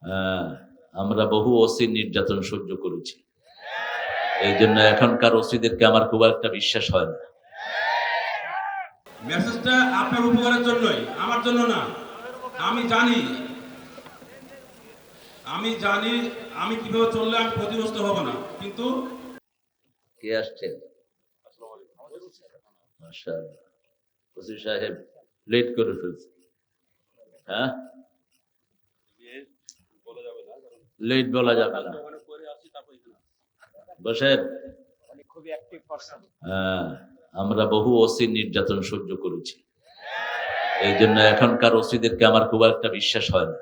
হ্যাঁ, আমরা বহু ওসি নির্যাতন সহ্য করেছি, এই জন্য এখনকার ওসিদেরকে আমার খুব একটা বিশ্বাস হয় না। মেসেজটা আপনার উপকারের জন্যই, আমার জন্য না। আমি জানি আমি কিভাবে চললে আমি ক্ষতিগ্রস্ত হব না, কিন্তু কে আসছেন? মাশাআল্লাহ, ওসি সাহেব লেট করে ফেলছে। হ্যাঁ, লেট বলা যাবে না। বসেন। হ্যাঁ, আমরা বহু ওসি নির্যাতন সহ্য করেছি, এই জন্য এখনকার ওসিদেরকে আমার খুব একটা বিশ্বাস হয় না।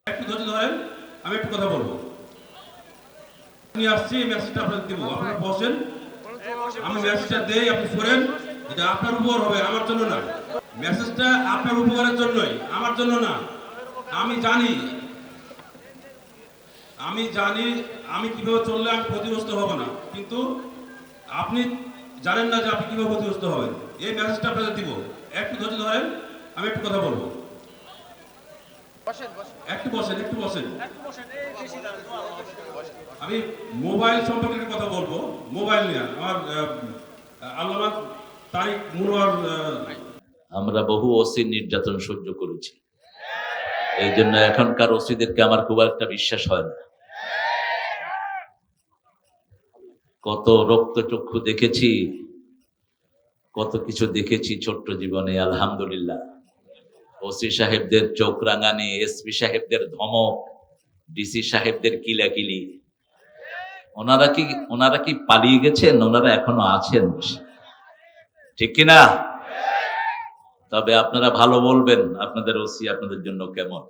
একটু ধৈর্য ধরেন, আমি একটু কথা বলবো। আমি আসছি, মেসেজটা আপনাকে দেবো, আপনারা বসেন। আমি মেসেজটা দেই, আপনি শোনেন। এটা আপনার উপকার হবে, আমার জন্য না। মেসেজটা আপনার উপকারের জন্যই, আমার জন্য না। আমি জানি আমি কিভাবে চললে আমি ক্ষতিগ্রস্ত হব না, কিন্তু আপনি জানেন না যে আপনি কিভাবে ক্ষতিগ্রস্ত হবেন। এই মেসেজটা আপনাকে দিব, একটু ধৈর্য ধরেন, আমি একটু কথা বলবো। একটু বসেন। আমি মোবাইল সম্পর্কে একটা কথা বলবো। মোবাইল নিয়ে আমার আল্লামা তারিক মুনোয়ার। আমরা বহু ওসি নির্যাতন সহ্য করেছি, এই জন্য এখনকার ওসিদেরকে আমার খুব একটা বিশ্বাস হয় না। কত রক্তচক্ষু দেখেছি, কত কিছু দেখেছি ছোট্ট জীবনে। আলহামদুলিল্লাহ, ওসি সাহেবদের চোখ রাঙানি, এসপি সাহেবদের ধমক, ডিসি সাহেবদের কিলাকিলি। ওনারা কি পালিয়ে গেছেন? ওনারা এখনো আছেন, ঠিক কিনা? তবে আপনারা ভালো বলবেন আপনাদের ওসি আপনাদের জন্য কেমন।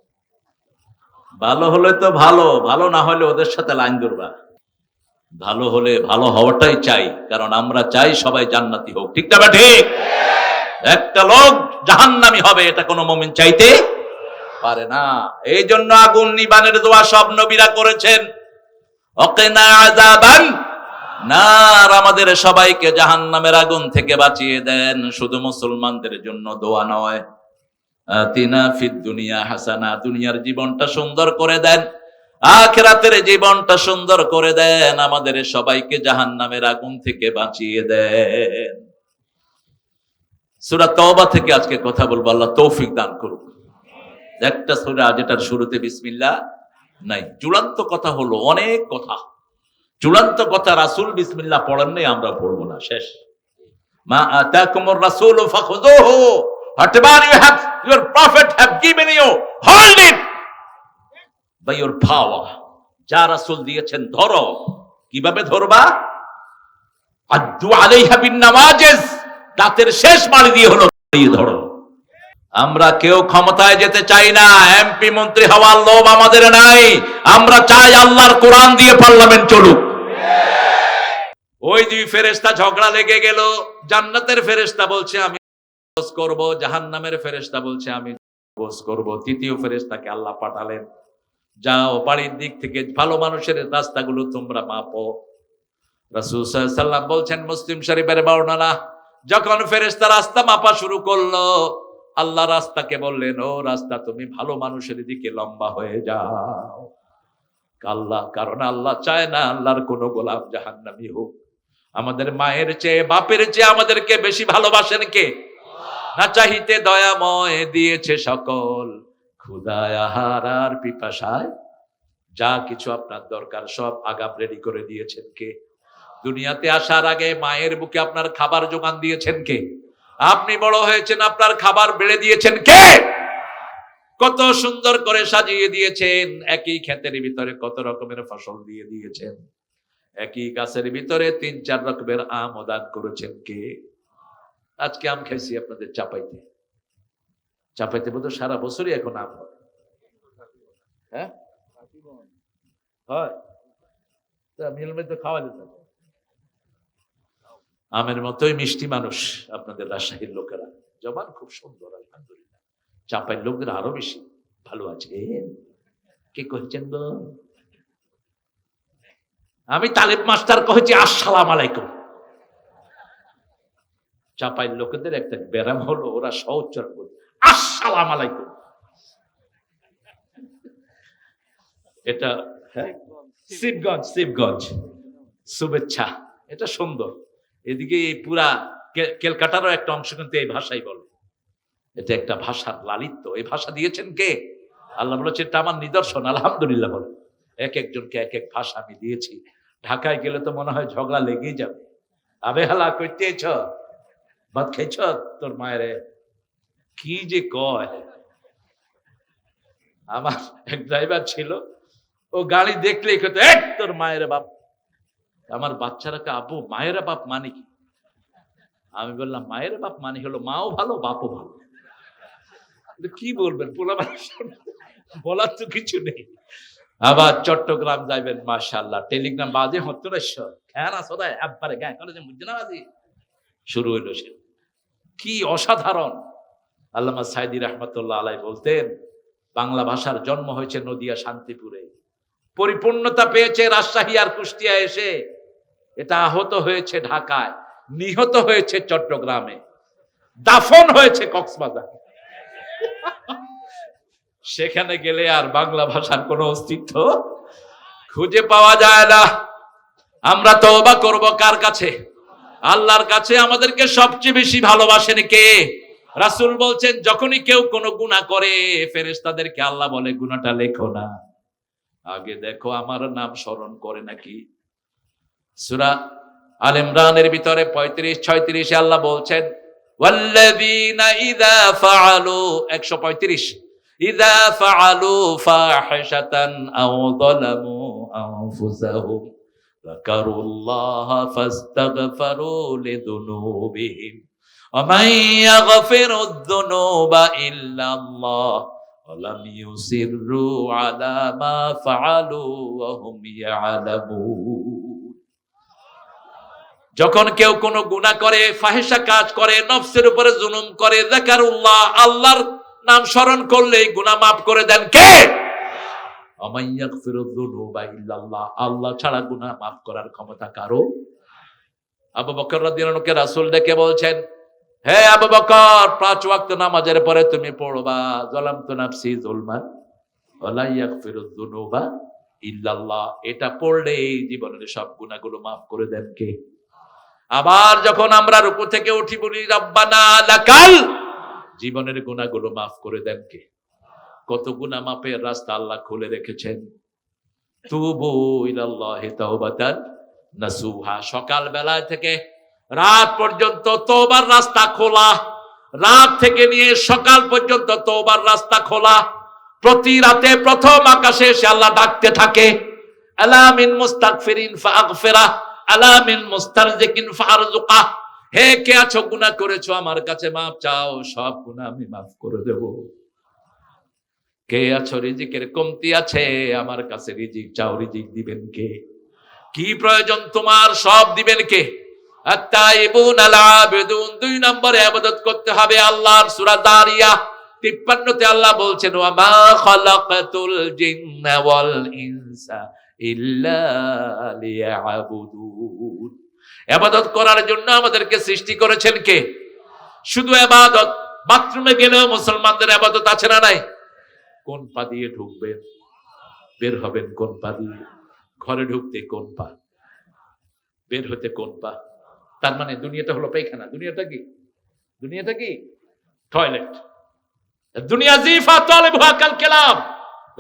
ভালো হলে তো ভালো, ভালো না হলে ওদের সাথে লাইন ধরবা। ভালো হলে ভালো হওয়াটাই চাই, কারণ আমরা চাই সবাই জান্নাতি হোক, ঠিক না? ঠিক। একটা লোক জাহান্নামী হবে এটা কোনো মুমিন চাইতে পারে না। এই জন্য আগুন নিবানের দোয়া সব নবীরা করেছেন। ওয়াকিনা আযাবান নার, আমাদের সবাইকে জাহান্নামের আগুন থেকে বাঁচিয়ে দেন। শুধু মুসলমানদের জন্য দোয়া নয়, আতিনা ফিদ দুনিয়া হাসানা, দুনিয়ার জীবনটা সুন্দর করে দেন, আখিরাতের জীবনটা সুন্দর করে দেন, আমাদের সবাইকে জাহান্নামের আগুন থেকে বাঁচিয়ে দেন। সূরা তওবা থেকে আজকে কথা বলবো, আল্লাহ তৌফিক দান করুক। একটা সূরা যেটার শুরুতে বিসমিল্লাহ নাই। চূড়ান্ত কথা হলো, অনেক কথা, চূড়ান্ত কথা রাসূল বিসমিল্লাহ পড়েন নাই, আমরা পড়বো না, শেষ। মা আতাকুমুর রাসূলু ফাখুযুহু, whatever your prophet have given you, hold it by your power. যা রাসূল দিয়েছেন ধরো। কিভাবে ধরবা? আদ্দু আলাইহা বিন নাওয়াজিজ, দাঁতের শেষ মাড়ি দিয়ে হলো ধরো। আমরা কেউ ক্ষমতায় যেতে চাই না, এমপি মন্ত্রী হওয়ার লোভ আমাদের নাই। আমরা চাই আল্লাহর কোরআন দিয়ে পার্লামেন্ট চলুক। ওই দুই ফেরেশতা ঝগড়া লেগে গেল। জান্নাতের ফেরেশতা বলছে আমি বস করব, জাহান্নামের ফেরেশতা বলছে আমি বস করব। তৃতীয় ফেরেশতাকে আল্লাহ পাঠালেন, যাও বাড়ির দিক থেকে ভালো মানুষের রাস্তাগুলো তোমরা মাপো। রাসূল সাল্লাল্লাহু আলাইহি ওয়াসাল্লাম বলছেন, মুসলিম শরীফের বর্ণনা, যখন ফেরেশতা রাস্তা মাপা শুরু করলো, আল্লাহ রাস্তাকে বললেন, ও রাস্তা তুমি ভালো মানুষের দিকে লম্বা হয়ে যাও। কারণ আল্লাহ চায় না আল্লাহর কোন গোলাম জাহান্নামী হোক। আমাদের মায়ের চেয়ে বাপের চেয়ে আমাদেরকে বেশি ভালোবাসেন কে? না চাহিতে দয়াময় দিয়েছে সকল, ক্ষুধায় আহার আর পিপাসায় যা কিছু আপনার দরকার সব আগাম রেডি করে দিয়েছেন কে? দুনিয়াতে আসার আগে মায়ের বুকে আপনার খাবার জোগান দিয়েছেন কে? আপনি বড় হয়েছেন, আপনার খাবার বেড়ে দিয়েছেন কে? কত সুন্দর করে সাজিয়ে দিয়েছেন। একই ক্ষেতের ভিতরে কত রকমের ফসল দিয়ে দিয়েছেন। একই গাছের ভিতরে 3-4 রকমের আম দান করেছেন কে? আজকে আম খাইছি আপনাদের চাপাইতে বোধহয় সারা বছরই এখন আম হয়। হ্যাঁ হয়, মিলমে তো খাওয়া যেত। আমের মতোই মিষ্টি মানুষ আপনাদের রাজশাহীর লোকেরা, জবান খুব সুন্দর আলহামদুলিল্লাহ। চাপাইয়ের লোকদের আরো বেশি ভালো আছে। কে কইছেন গো? আমি তালিব মাস্টার কইছি আসসালামু আলাইকুম। চাপাইয়ের লোকেদের একটা ব্যারাম হলো, ওরা সউচ্চারণ করে আসসালামু আলাইকুম। এটা হ্যাঁ, শিবগঞ্জ, শিবগঞ্জ, শুভেচ্ছা। এটা সুন্দর। এদিকে এই পুরা ক্যালকাটারও একটা অংশ কিন্তু এই ভাষাই বলে। এটা একটা ভাষার লালিত্য। এই ভাষা দিয়েছেন কে? আল্লাহ বলেছে এটা আমার নিদর্শন। আলহামদুলিল্লাহ বলে। এক একজনকে এক এক ভাষা আমি দিয়েছি। ঢাকায় গেলে তো মনে হয় ঝগড়া লেগেই যাবে। আবে হালা করতেছ, ভাত খাইছ তোর মায়ের, কি যে কয়। আমার এক ড্রাইভার ছিল, ও গাড়ি দেখলেই কত এক তোর মায়ের বাপ। আমার বাচ্চারাকে আবু মায়ের বাপ মানে কি? আমি বললাম মায়ের বাপ মানে হলো মাও ভালো বাপও ভালো। কি বলবেন, পোলা মানুষ বলার তো কিছু নেই। আবার চট্টগ্রাম যাইবেন, মাশাআল্লাহ টেলিগ্রাম বাজে হত্তরেশ্বর খেয়াল আসদায় একবারে গায়ে কলেজে মুজনা বাজি শুরু হইল। সে কি অসাধারণ। আল্লামা সাইদি রহমতুল্লাহ আলাই বলতেন বাংলা ভাষার জন্ম হয়েছে নদিয়া শান্তিপুরে, পরিপূর্ণতা পেয়েছে রাজশাহী আর কুষ্টিয়া এসে, এটা আহত হয়েছে ঢাকায়, নিহত হয়েছে চট্টগ্রামে, দাফন হয়েছে কক্সবাজার। সেখানে গেলে আর বাংলা ভাষার কোনো অস্তিত্ব খুঁজে পাওয়া যায় না। আমরা তওবা করব কার কাছে? আল্লাহর কাছে। আমাদেরকে সবচেয়ে বেশি ভালোবাসেন কে? রাসূল বলছেন যখনই কেউ কোনো গুনাহ করে ফেরেশতাদেরকে আল্লাহ বলে গুনাহটা লেখো না, আগে দেখো আমার নাম স্মরণ করে নাকি। সূরা আল ইমরানের ভিতরে 35-36 আল্লাহ বলছেন ওয়াল্লাযীনা ইযা ফাআলু 135 ইযা ফাআলু ফাহিশাতান আও যালামু আনফুসাহুম যাকারুল্লাহা ফাস্তাগফিরু লিযুনুবিহিম ওয়া মান ইয়াগফিরুদ যুনুবা ইল্লাল্লাহ ওয়া লাম ইউসিররু আলা মা ফাআলু ওয়া হুম ইয়ালামুন। যখন কেউ কোনো গুনাহ করে, ফাহিশা কাজ করে, নফসের উপরে জুলুম করে, যাকারুল্লাহ আল্লাহর নাম স্মরণ করলেই গুনাহ মাফ করে দেন কে? ওয়া ইয়াগফিরুয যুনুবা ইল্লাল্লাহ, আল্লাহ ছাড়া গুনাহ মাফ করার ক্ষমতা কারো। আবু বকর রাদিয়াল্লাহু আনহু রাসূল ডেকে বলছেন হে আবু বকর 5 ওয়াক্ত নামাজের পরে তুমি পড়বা যালামতু নাফসি যুলমান ওয়া লা ইয়াগফিরুয যুনুবা ইল্লাল্লাহ, এটা পড়লে জীবনের সব গুনাহগুলো মাফ করে দেন কে? আবার যখন আমরা রুকু থেকে উঠি বলি রব্বানা লাকাল, জীবনের গুনাহগুলো মাফ করে দেন কে? কত গুনাহ মাফের রাস্তা আল্লাহ খুলে রেখেছেন। তুবু ইলাল্লাহি তাওবাতান নাসুহা, সকাল বেলা থেকে রাত পর্যন্ত তওবার রাস্তা খোলা, রাত থেকে নিয়ে সকাল পর্যন্ত তওবার রাস্তা খোলা। প্রতি রাতে প্রথম আকাশে এসে আল্লাহ ডাকতে থাকে আলা মিন মুস্তাগফিরিন ফাগফিরা আলা মিন মুস্তারজিকিন ফারজুকা, হে কে আছো গুনাহ করেছো আমার কাছে মাফ চাও, সব গুনাহ আমি মাফ করে দেব। কে আছো রিজিকের কমতি আছে আমার কাছে রিজিক চাও, রিজিক দিবেন কে? কি প্রয়োজন তোমার সব দিবেন কে? আত-তাইবুন আল-আবিদুন, 2 নম্বরে ইবাদত করতে হবে আল্লাহর। সূরা দারিয়া 53 তে আল্লাহ বলছেন ওয়া মা খালাকাতুল জিন্না ওয়াল ইনসা ইল্লা লিয়াবুদুন, ইবাদত করার জন্য আমাদেরকে সৃষ্টি করেছেন কে? শুধু ইবাদত। বাথরুমে গেলেও মুসলমানদের ইবাদত আছে না নাই? কোন পা দিয়ে ঢুকবেন, বের হবেন কোন পা দিয়ে, ঘরে ঢুকতে কোন পা, বের হতে কোন পা। তার মানে দুনিয়াটা হলো পায়খানা। দুনিয়াটা কি? দুনিয়াটা কি? টয়লেট। দুনিয়া জিফা তালিবুহা কাল কালাম।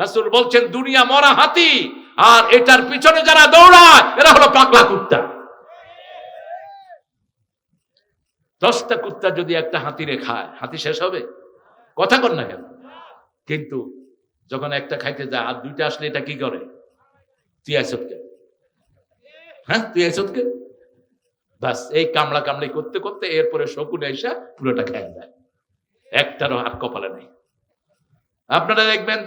রাসূল বলছেন দুনিয়া মরা হাতি, আর এটার পিছনে যারা দৌড়ায় এরা হলো পাগলা কুত্তা। 10টা কুত্তা যদি একটা হাতিরে খায়, হাতি শেষ হবে? কথা কর না কেন? কিন্তু যখন একটা খাইতে যায় আর 2টা আসলে এটা কি করে? তুই আইছত কে? হ্যাঁ তুই আইছত কে? বাস এই কামড়া কামড়ি করতে করতে এরপরে শকুন এসে পুরোটা খেয়ে যায়, একটারও আর কপালে নেই। আপনারা দেখবেন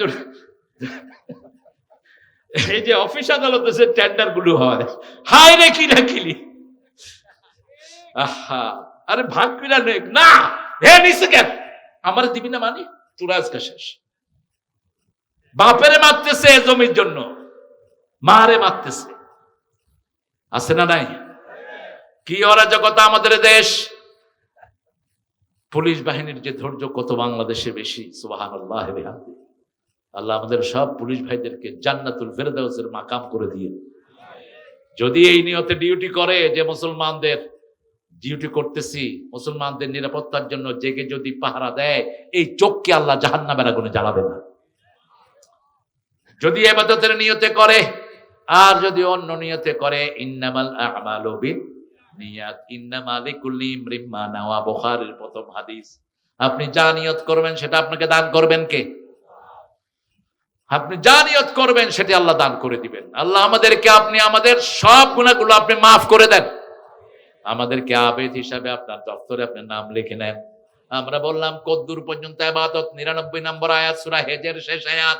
এই যে অফিস আদালতে যে টেন্ডার গুলো হয়, হায় রে কি রাখিলি, আহা আরে ভাগ কিনা নেক না, হে নিছে কেন আমার দিবি না, মানে তোরা আজকে শেষ। বাপেরে মারতেছে জমির জন্য, মারে মারতেছে, আছে না নাই? কি অরাজকতা আমাদের দেশ। পুলিশ বাহিনীর যে ধৈর্য কত বাংলাদেশে বেশি, সুবহানাল্লাহ বিহামদিহি। আল্লাহ আমাদের সব পুলিশ ভাইদেরকে জান্নাতুল ফেরদাউসের মাকাম করে দিয়ে, যদি এই নিয়তে ডিউটি করে যে মুসলমানদের ডিউটি করতেছি, মুসলমানদের নিরাপত্তার জন্য জেগে যদি পাহারা দেয়, এই চোখকে আল্লাহ জাহান্নামের আগুনে জ্বালাবে না। যদি ইবাদতের নিয়তে করে, আর যদি অন্য নিয়তে করে, ইন্নামাল আ'মালু বিন্নিয়াত ইন্নামা লিকুল্লি ইমরিন মা নাওয়া, বুখারীর প্রথম হাদিস। আপনি যা নিয়ত করবেন সেটা আপনাকে দান করবেন কে? আপনি যা নিয়ত করবেন সেটা আল্লাহ দান করে দিবেন। আল্লাহ আমাদেরকে, আপনি আমাদের সব গুনাহগুলো আপনি মাফ করে দেন, আমাদেরকে আবেদ হিসাবে আপনার দপ্তরে আপনার নাম লিখে নেন। আমরা বললাম কদ্দুর পর্যন্ত ইবাদত, 99 নম্বর আয়াত সূরা হেজের শেষ আয়াত,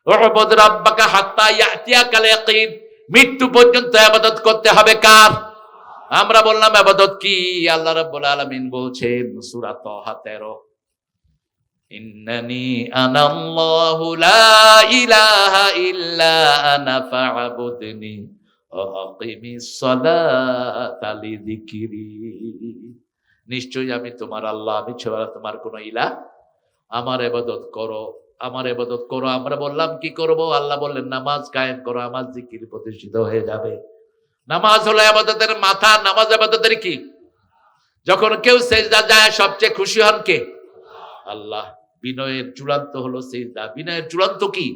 উ'বুদ রাব্বাকা হাত্তা ইয়াতিয়াকাল ইয়াকিন। মৃত্যু পর্যন্ত ইবাদত করতে হবে কার? আমরা বললাম ইবাদত কি? আল্লাহ রাব্বুল আলামিন বলছেন সূরা তাহা 13, ইন্নানি আনাল্লাহু লা ইলাহা ইল্লা আনা ফা'বুদনি ওয়া আকিমিস সালাতা লিযিকরি। নিশ্চয়ই আমি তোমার আল্লাহ, আমি ছাড়া তোমার কোনো ইলাহ, আমার ইবাদত করো, আমার ইবাদত করো। আমরা বললাম কি করব? আল্লাহ বললেন নামাজ কায়েম করো, আমার জিকির প্রতিষ্ঠিত হয়ে যাবে। নামাজ হলো ইবাদতের মাথা। নামাজ ইবাদতের কি? যখন কেউ সিজদা যায় সবচেয়ে খুশি হন কে? আল্লাহ। বিনয়ের চূড়ান্ত হলো সিজদা। বিনয়ের চূড়ান্ত কি?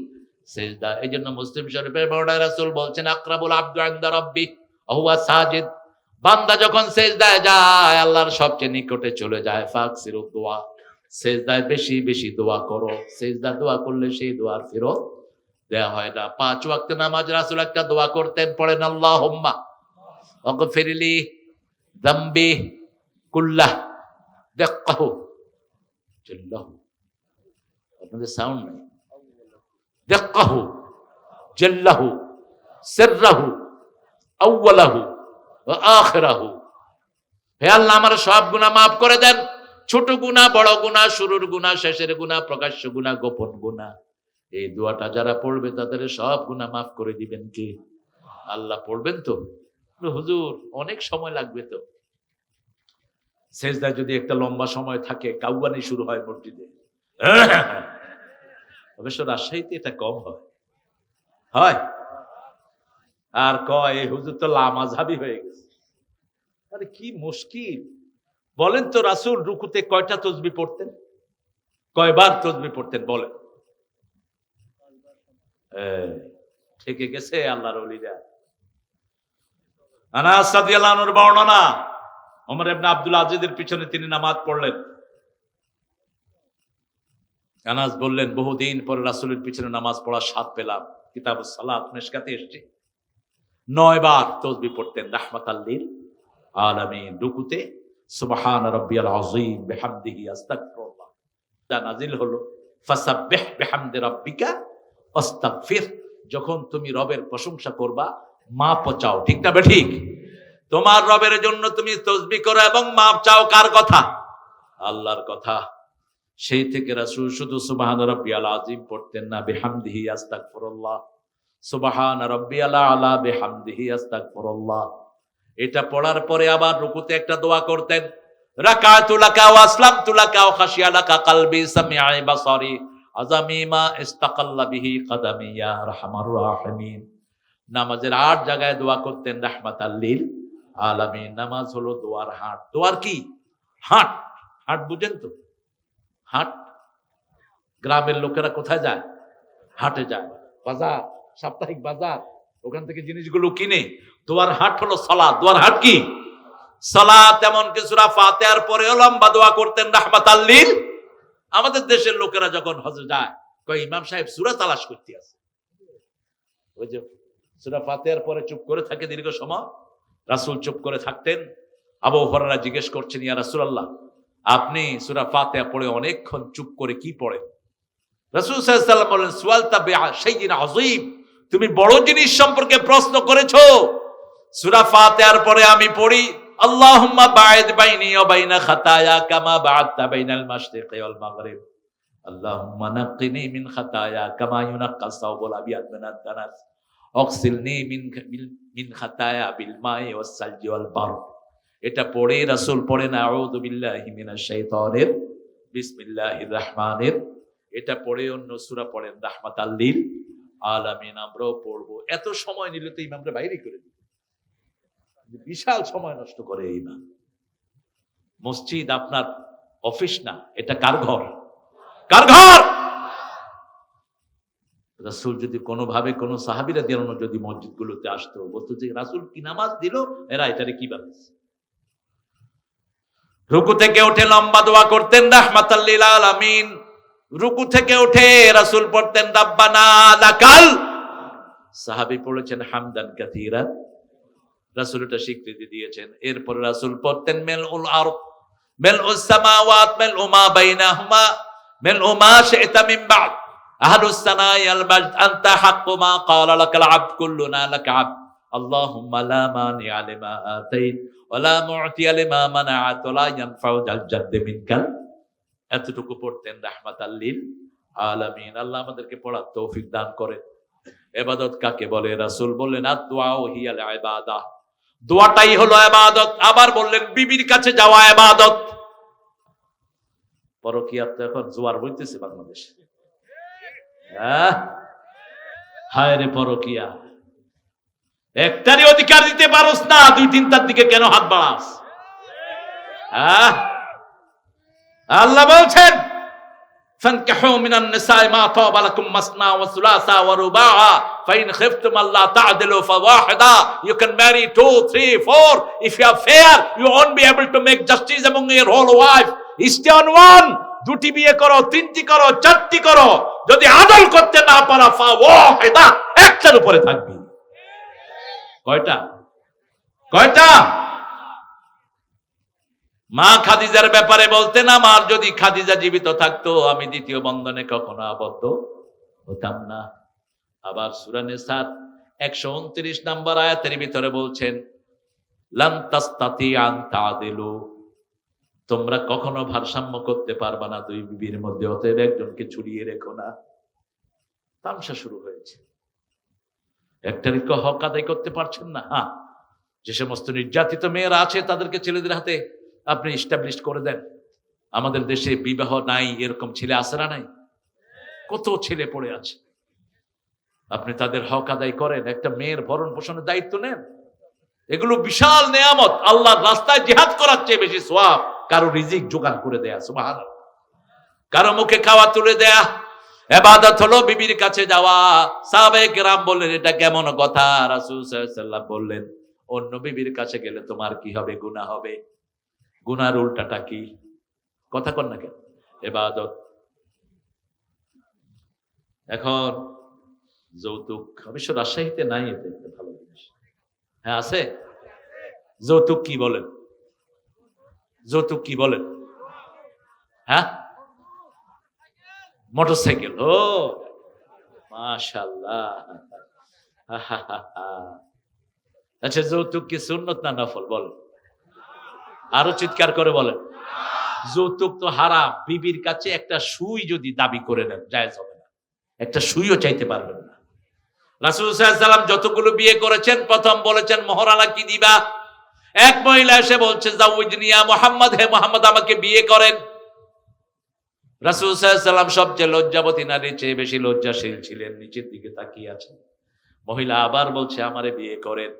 সিজদা। এইজন্য মুসলিম শরীফের বর্ণনায় রাসূল বলছেন আকরাবুল আবদু ইনদা রাব্বি ওয়া হুয়া সাজিদ। বান্দা যখন সিজদায় যায় আল্লাহর সবচেয়ে নিকটে চলে যায়। ফাকসিরুদ দুআ, সিজদায় বেশি বেশি দোয়া করো। সিজদা দোয়া করলে সেই দোয়ার ফেরত দেয়া হয় না। 5 ওয়াক্ত নামাজ রাসূল একটা দোয়া করতেন, পড়েন আল্লাহুম্মা ওয়াগফিরলি যামবি কুল্লাহ দাক্কাহু জাল্লাহু। আপনাদের সাউন্ড নাই। দাক্কাহু জাল্লাহু সিররাহু আউওয়ালাহু ওয়া আখিরাহু। হে আল্লাহ আমার সব গুনাহ maaf করে দেন, ছোট গুনাহ, বড় গুনাহ, শুরুর গুনাহ, শেষের গুনাহ, প্রকাশ্য গুনাহ, গোপন গুনাহ। এই দোয়াটা যারা পড়বে তাদের সব গুনাহ maaf করে দিবেন কে? আল্লাহ। পড়বেন তো? হুজুর অনেক সময় লাগবে তো। সেজদায় যদি একটা লম্বা সময় থাকে, কাউয়ানি শুরু হয় মসজিদে। অবশ্য রাজশাহীতে এটা কম হয়। হয় আর কয় এই হুজুর তো লামাযহাবী হয়ে গেছে। আরে কি মুশকিল বলেন তো। রাসূল রুকুতে কয়টা তাসবিহ পড়তেন? কয়বার তাসবিহ পড়তেন বলেন? থেকে গেছে আল্লাহর ওলিরা। আনাস রাদিয়াল্লাহু আনহুর বর্ণনা, ওমর ইবনে আব্দুল আজিজের পিছনে তিনি নামাজ পড়লেন। আনাস বললেন বহুদিন পরে রাসূলের পিছনে নামাজ পড়ার স্বাদ পেলাম। কিতাবুস সালাত মিশকাতে এসেছে। 9 বার তাসবিহ পড়তেন রাহমাতাল লিল আলামিন। রুকুতে সুবহান রাব্বিয়াল আযীম বিহামদিহি আস্তাগফিরুল্লাহ। যা নাজিল হলো ফাসাব্বিহ বিহামদি রাব্বিকা ওয়াস্তাগফির। যখন তুমি রবের প্রশংসা করবা, মাপ চাও। ঠিক না বেঠিক? তোমার রবের জন্য তুমি তাসবিহ করো এবং মাপ চাও। কার কথা? আল্লাহর কথা। সেই থেকে রাসূল শুধু সুবহান রাব্বিয়াল আযীম পড়তেন না, বিহামদিহি আস্তাগফিরুল্লাহ, সুবহান রাব্বিয়াল আলা বিহামদিহি আস্তাগফিরুল্লাহ। এটা পড়ার পরে আবার রুকুতে একটা দোয়া করতেন, রাকাতু লাকা ওয়া আসলামতু লাকা ওয়া খাশিয়া লাকা কলবি সামিআ বাসারি আযামি মা ইস্তাকাল্লা বিহি কদমি ইয়া আরহামার রাহিমিন। নামাজের 8 জায়গায় দোয়া করতেন রাহমাতাল লিল আলামিন। নামাজ হলো দোয়ার হাট। দোয়ার কি হাট? হাট বুঝেন তো? হাট গ্রামের লোকেরা কোথায় যায়? হাটে যায়। বাজার, সাপ্তাহিক বাজার, ওখান থেকে জিনিসগুলো কিনে। দোয়ার হাট হলো সালাত। দোয়ার হাট কি? সালাত। এমনকি সূরা ফাতিহার পরেও লম্বা দোয়া করতেন রাহমাতাল লিল। আমাদের দেশের লোকেরা যখন হজে যায় কয় ইমাম সাহেব সূরা তালাশ করতে আছে। ওই যে সূরা ফাতিহার পরে চুপ করে থাকে দীর্ঘ সময়, রাসূল চুপ করে থাকতেন। আবু হুরায়রা জিজ্ঞেস করছেন, ইয়া রাসূলুল্লাহ আপনি সূরা ফাতিহা পড়ে অনেকক্ষণ চুপ করে কি পড়েন? রাসূল সাল্লাল্লাহু আলাইহি ওয়াসাল্লাম বলেন, সুয়ালতা বিশাইইন আযীম, তুমি বড় জিনিস সম্পর্কে প্রশ্ন করেছো। সূরা ফাতিহার পরে আমি পড়ি আল্লাহুম্মা বা'id বাইনি ওয়া বাইনা খাতায়া কামা বা'আদতা বাইনাল মাশরিকি ওয়াল মাগরিব, আল্লাহুম্মা নাক্কিনি মিন খাতায়া কামা ইউনাক্কাস সাওবুল আবিয়াদ মিনাদ দানাস, অগসিলনি মিন খাতায়া বিল মাই ওয়াস সালজি ওয়াল বারদ। এটা পড়ে রাসূল পড়েন আউযু বিল্লাহি মিনাশ শাইতানির বিসমিল্লাহির রহমানির এটা পড়ে অন্য সূরা পড়েন রাহমাতাল লিল আলামিন, আমরাও পড়বো। এত সময় নিলে তো ইমামরা বাইরে করে দিবে, বিশাল সময় নষ্ট করে ইমাম। মসজিদ আপনার অফিস না, এটা কার ঘর? কার ঘর? রাসূল যদি কোনোভাবে কোনো সাহাবীরা যেন যদি মসজিদগুলোতে আসতো, বলতো যে রাসূল কি নামাজ দিল, এরা এটারে কি ভাবছে। রুকু থেকে উঠে লম্বা দোয়া করতেন রাহমাতাল লিল আলামিন। রুকু থেকে উঠে রাসূল পড়তেন রাব্বানা লাকাল, সাহাবী পড়েছেন হামদান কাসীরা, রাসূল এটা স্বীকৃতি দিয়েছেন। এরপর রাসূল পড়তেন মিলউল আরদ মিলউস সামাওয়াত মিলউ মা বাইনাহুমা মিলউ মা শি'তা মিন বা'দ আহলুস সানাই আল মাজদ আনতা হাক্কু মা ক্বালা লাকাল আবদ কুল্লুনা লাকা আবদ আল্লাহুম্মা লা মানিআ লিমা আতাইত ওয়া লা মু'তিয়া লিমা মানা'ত ওয়া লা ইয়ানফা'ু যাল জাদ্দি মিনকাল। এতটুকু পড়তেন রাহমাতাল লিল আলামিন। আল্লাহ আমাদেরকে পড়ার তৌফিক দান করেন। ইবাদত কাকে বলে? রাসূল বললেন আদ-দুআউ হিয়াল ইবাদাহ, দোয়াটাই হলো ইবাদত। আবার বললেন বিবির কাছে যাওয়া ইবাদত। পরকীয়া তো এখন জোয়ার বইতেছে বাংলাদেশে। হায় রে পরকীয়া, একটারই অধিকার দিতে পারোস না, দুই তিনটার দিকে কেন হাত বাড়াস? আল্লাহ বলছেন فانكحوا من النساء ما طاب لكم مثنى وثلاثا ورباعا فإن خفتم ألا تعدلوا فواحدا. You can marry 2, 3, 4. If you are fair, you won't be able to make justice among your whole wife. Stay on one. দুটি বিয়ে করো, তিনটি করো, চারটি করো। যদি আদল করতে না পারা ফাওয়াহিদা, একটার উপরে থাকবি। কয়টা? কয়টা? মা খাদিজার ব্যাপারে বলতেন আমার যদি খাদিজা জীবিত থাকতো আমি দ্বিতীয় বন্ধনে কখনো আবদ্ধ হতাম না। আবার সূরা নিসার 129 নম্বর আয়াতের ভিতরে বলছেন লান তাসতাতিআন তাদিলু, তোমরা কখনো ভারসাম্য করতে পারবা না দুই বিবির মধ্যে, অতএব একজনকে ছড়িয়ে রেখো না। তামসা শুরু হয়েছে, একটার হক আদায় করতে পারছেন না। হ্যাঁ, যে সমস্ত নির্যাতিত মেয়েরা আছে তাদেরকে ছেলেদের হাতে আপনি এস্টাবলিশ করে দেন। আমাদের দেশে বিবাহ নাই এরকম ছেলে আছে না? নাই, কত ছেলে পড়ে আছে। আপনি তাদের হক আদায় করেন, একটা মেয়ের ভরণ পোষণের দায়িত্ব নেন। এগুলো বিশাল নেয়ামত। আল্লাহর রাস্তায় জিহাদ করার চেয়ে বেশি সওয়াব কারো রিজিক জোগাড় করে দেয়া, সুবহানাল্লাহ, কারো মুখে খাওয়া তুলে দেয়া। ইবাদত হলো বিবির কাছে যাওয়া। সাহাবায়ে কেরাম বললেন এটা কেমন কথা? রাসূল সাল্লাল্লাহু আলাইহি ওয়াসাল্লাম বললেন অন্য বিবির কাছে গেলে তোমার কি হবে? গুনাহ হবে। গুনার উল্টাটা কি? কথা কন না কেন? ইবাদত। এখন যৌতুক অবশ্য রাজশাহীতে নাই, এটা একটা ভালো জিনিস। হ্যাঁ আছে। যৌতুক কি বলেন? যৌতুক কি বলেন? হ্যাঁ, মোটরসাইকেল। ও মাশাআল্লাহ। আচ্ছা, যৌতুক কি সুন্নত না নফল? বলেন, আরো চিৎকার করে বলেন। যৌতুক তো হারাম। বিবির কাছে একটা সুই যদি দাবি করে নেন জায়েজ হবে না, একটা সুইও চাইতে পারবেন না। রাসূল সাল্লাল্লাহু আলাইহি ওয়াসাল্লাম যতগুলো বিয়ে করেছেন প্রথম বলেছেন মহরানা কি দিবা। এক মহিলা এসে বলছে জাওয়াজনি ইয়া মুহাম্মদ, হে মুহাম্মদ আমাকে বিয়ে করেন। রাসূল সাল্লাল্লাহু আলাইহি ওয়াসাল্লাম সবচেয়ে লজ্জাবতী নারীর চেয়ে বেশি লজ্জাশীল ছিলেন, নিচের দিকে তাকিয়ে আছেন। মহিলা আবার বলছে আমারে বিয়ে করেন।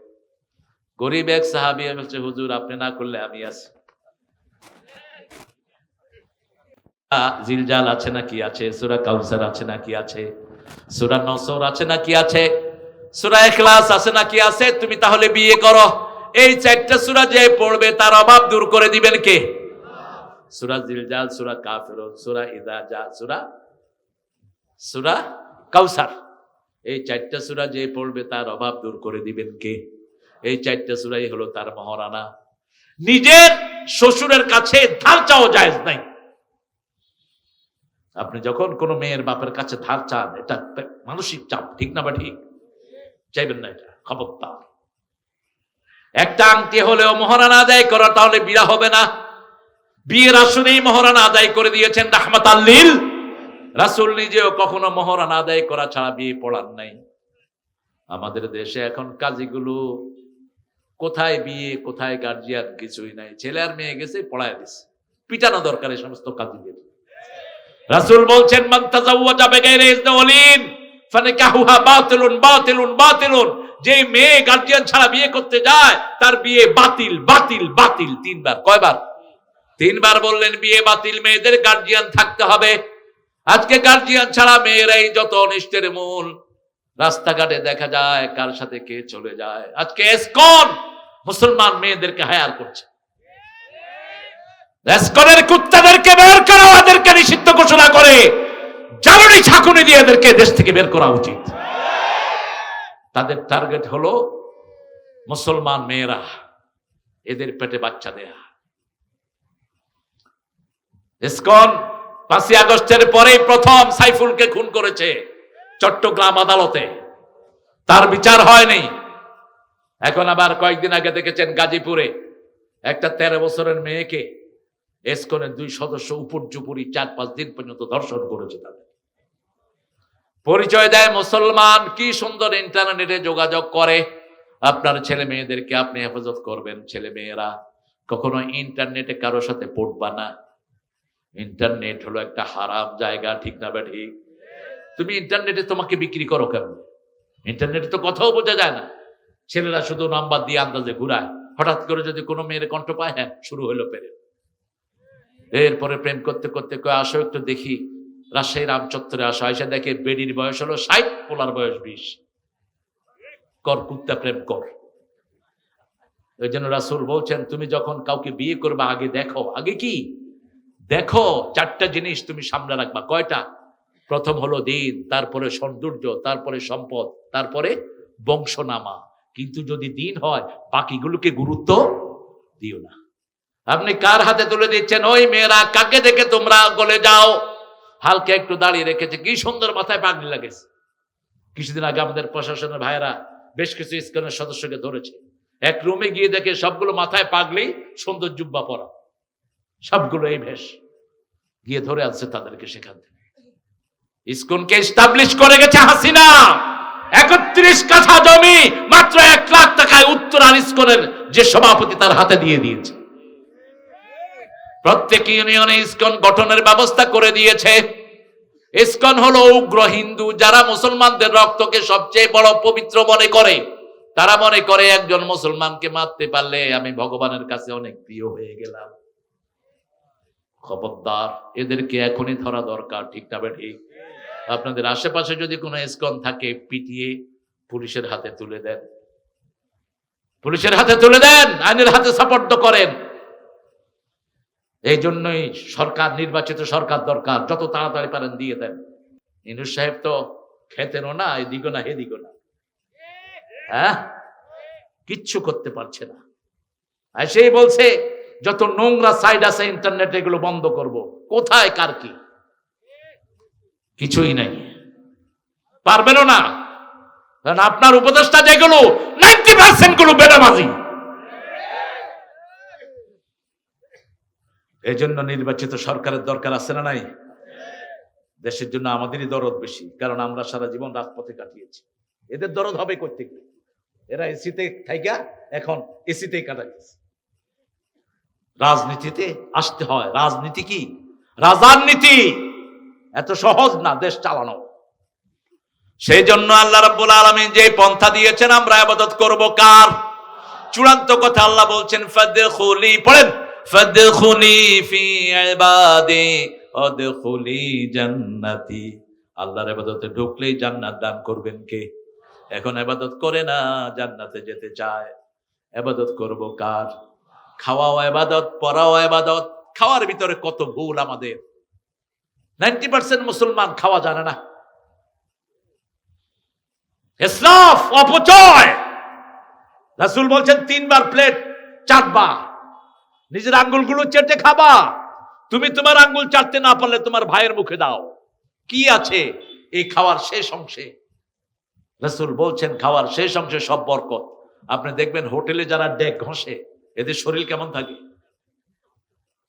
গরিব এক সাহাবী বলছে হুজুর আপনি না করলে আমি আছি। জিলজাল আছে নাকি আছে, সূরা কাউসার আছে নাকি আছে, সূরা নসর আছে নাকি আছে, সূরা ইখলাস আছে নাকি আছে, তুমি তাহলে বিয়ে করো। এই চারটা সূরা যে পড়বে তার অভাব দূর করে দিবেন কে? সূরা জিলজাল, সূরা কাফিরুন, সূরা ইযা জা, সূরা কাউসার। এই চারটা সূরা যে পড়বে তার অভাব দূর করে দিবেন কে? এই চারটা সূরাই হলো তার মহারানা। নিজের শ্বশুরের কাছে ধার চাও জায়েজ নাই। আপনি যখন কোন মেয়ের বাপের কাছে ধার চান এটা মানসিক চাপ, ঠিক না? বা ঠিক চাইবেন না, এটা খবরদার। একটা আংটি হলেও মহারানা আদায় করা, তাহলে বিয়ে হবে না। বিয়ের আসনেই মহারানা আদায় করে দিয়েছেন রাহমাতাল লিল। রাসূল নিজেও কখনো মহারানা আদায় করা ছাড়া বিয়ে পড়ান নাই। আমাদের দেশে এখন কাজীগুলো কোথায় বিয়ে কোথায় গার্জিয়ান কিছুই নাই, ছেলে আর মেয়ে গেছে পড়ায় দিচ্ছে। পিটানো দরকার এই সমস্ত কাজীদের। রাসূল বলছেন মান তাযাওয়াজা বিগাইরি ইযনি ওয়ালিন ফানিকাহুহা বাতিলুন বাতিলুন বাতিলুন। যে মেয়ে গার্জিয়ান ছাড়া বিয়ে করতে যায় তার বিয়ে বাতিল বাতিল বাতিল। তিনবার। কয়বার? তিনবার বললেন বিয়ে বাতিল, মেয়েদের গার্জিয়ান থাকতে হবে। আজকে গার্জিয়ান ছাড়া মেয়েরাই যত অনিষ্টের মূল। রাস্তাঘাটে দেখা যায় কার সাথে কে চলে যায়। আজকে ইসকন মুসলমান মেয়েদেরকে হায়ার করছে। ইসকনের কুত্তাদেরকে বের করা, ওদেরকে নিষিদ্ধ ঘোষণা করে জ্বালানি ছাকুনি দিয়ে এদেরকে দেশ থেকে বের করা উচিত। তাদের টার্গেট হলো মুসলমান মেয়েরা, এদের পেটে বাচ্চা দেয়া। ইসকন 5ই আগস্টের পরেই প্রথম সাইফুলকে খুন করেছে চট্টগ্রাম আদালতে, তার বিচার হয়নি। এখন আবার কয়েকদিন আগে দেখেছেন গাজীপুরে একটা 13 বছরের মেয়েকে ইসকনের 2 সদস্য উপর্যুপুরি 4-5 দিন পর্যন্ত ধর্ষণ করেছে। তাদের পরিচয় দেয় মুসলমান। কি সুন্দর ইন্টারনেটে যোগাযোগ করে। আপনার ছেলে মেয়েদেরকে আপনি হেফাজত করবেন। ছেলে মেয়েরা কখনো ইন্টারনেটে কারো সাথে পড়বা না। ইন্টারনেট হলো একটা হারাম জায়গা, ঠিক না বে ঠিক? তুমি ইন্টারনেটে তোমাকে বিক্রি করো কেমন? ইন্টারনেটে তো কথাও বোঝা যায় না। ছেলেরা শুধু নাম্বার দিয়ে আন্দাজে ঘুরায়। হঠাৎ করে যদি কোনো মেয়ের কণ্ঠ পায়, হ্যাঁ শুরু হলো প্রেম। এরপরে প্রেম করতে করতে কয় আসো একটু দেখি। রাজশাহী রামচত্বরে আসো, আইসা দেখে বেডির বয়স হলো 60, পোলার বয়স 20। কর কুত্তা প্রেম কর। ওই জন্য রাসূল বলছেন তুমি যখন কাউকে বিয়ে করবে আগে দেখো। আগে কি দেখো? 4টা জিনিস তুমি সামনে রাখবা। কয়টা? প্রথম হলো দিন, তারপরে সৌন্দর্য, তারপরে সম্পদ, তারপরে বংশনামা। কিন্তু যদি দিন হয় বাকিগুলোকে গুরুত্ব দিও না। আপনি কার হাতে তুলে দিচ্ছেন? ওই মেয়েরা কাকে দেখে তোমরা গলে যাও। হালকা একটু দাঁড়িয়ে রেখেছে, কি সুন্দর মাথায় পাগড়ি লাগেছে। কিছুদিন আগে আমাদের প্রশাসনের ভাইয়েরা বেশ কিছু ইসকনের সদস্যকে ধরেছে। এক রুমে গিয়ে দেখে সবগুলো মাথায় পাগড়ি, সুন্দর জুব্বা পরা, সবগুলো এই ভেষ। গিয়ে ধরে আনছে তাদেরকে সেখান থেকে। ইসকনকে এস্টাবলিশ করে গেছে হাসিনা। 31 কাঠা জমি মাত্র 1 লাখ টাকায় উত্তরার ইসকনের যে সভাপতি তার হাতে দিয়ে দিয়েছে। প্রত্যেক ইউনিয়নে ইসকন গঠনের ব্যবস্থা করে দিয়েছে। ইসকন হলো উগ্র হিন্দু, যারা মুসলমানদের রক্তকে সবচেয়ে বড় পবিত্র মনে করে। তারা মনে করে একজন মুসলমানকে মারতে পারলে আমি ভগবানের কাছে অনেক প্রিয় হয়ে গেলাম। খবরদার, এদেরকে এখনই ধরা দরকার, ঠিক না ঠিক? আপনাদের আশেপাশে যদি কোনো ইসকন থাকে পিটিয়ে পুলিশের হাতে তুলে দেন। পুলিশের হাতে তুলে দেন, আইনের হাতে সাপোর্ট করেন। এই জন্যই সরকার, নির্বাচিত সরকার দরকার। যত তাড়াতাড়ি পারেন দিয়ে দেন। ইনুস সাহেব তো খেতেনও না, এদিকে না এদিকে না, হ্যাঁ কিচ্ছু করতে পারছে না। আর সেই বলছে যত নোংরা সাইড আছে ইন্টারনেট এগুলো বন্ধ করব। কোথায় কার কি? কিছুই নাই, পারবেনও না। কারণ আপনার উপদেষ্টা যেগুলো 90% গুলো বেনামাজি। এই জন্য নির্বাচিত সরকারের দরকার আছে না নাই? দেশের জন্য আমাদেরই দরদ বেশি, কারণ আমরা সারা জীবন রাজপথে কাটিয়েছি। এদের দরদ হবে করতে গিয়ে। এরা এসিতে থাইকা এখন এসিতেই কাটাইছে। রাজনীতিতে আসতে হয়। রাজনীতি কি? রাজার নীতি। এত সহজ না দেশ চালানো। সেই জন্য আল্লাহ রাব্বুল আলামিন যে পন্থা দিয়েছেন আমরা ইবাদত করব কার? চূড়ান্ত কথা আল্লাহ বলছেন ফাদখুলি, পড়েন, ফাদখুলি ফি ইবাদি ওয়াদখুলি জান্নাতি। আল্লাহর ইবাদতে ঢুকলেই জান্নাত দান করবেন কে? এখন ইবাদত করে না, জান্নাতে যেতে চায়। ইবাদত করব কার? খাওয়াও ইবাদত, পড়াও ইবাদত। খাওয়ার ভিতরে কত ভুল আমাদের। 90% মুসলমান খাওয়া জানে না। ইসরাফ, অপচয়। রাসূল বলছেন 3 বার প্লেট চাটবা, নিজের আঙ্গুলগুলো চেটে খাবা। তুমি তোমার আঙ্গুল চাটতে না পারলে তোমার ভাইয়ের মুখে দাও। কি আছে এই খাওয়ার শেষ অংশে? রাসূল বলছেন খাওয়ার শেষ অংশে সব বরকত। আপনি দেখবেন হোটেলে যারা ডেক ঘষে এদের শরীর কেমন থাকে?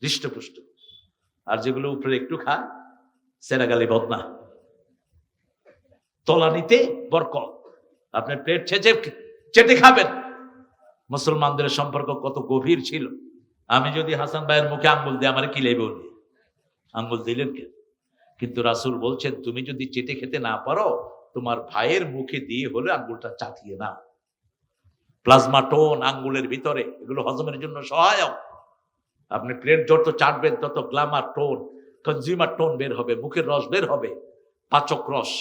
হৃষ্টপুষ্ট। আর যেগুলো উপরে একটু খায় সেরাগালি বদনা। তলানিতে বরকত। আপনি প্লেট চেটে খাবেন। মুসলমানদের সম্পর্ক কত গভীর ছিল। আমি যদি হাসান ভাইয়ের মুখে আঙ্গুল দিই আমার কি লেবে? আঙ্গুল দিলেন কে? কিন্তু রাসূল বলছেন তুমি যদি চেটে খেতে না পারো তোমার ভাইয়ের মুখে দিয়ে হলে আঙ্গুলটা চাটিয়ে না। প্লাজমা টোন আঙ্গুলের ভিতরে, এগুলো হজমের জন্য সহায়ক। আপনি প্লেট যত চাটবেন তত গ্ল্যামার টোন, কনজিউমার টোন বের হবে, মুখের রস বের হবে, পাচক রস।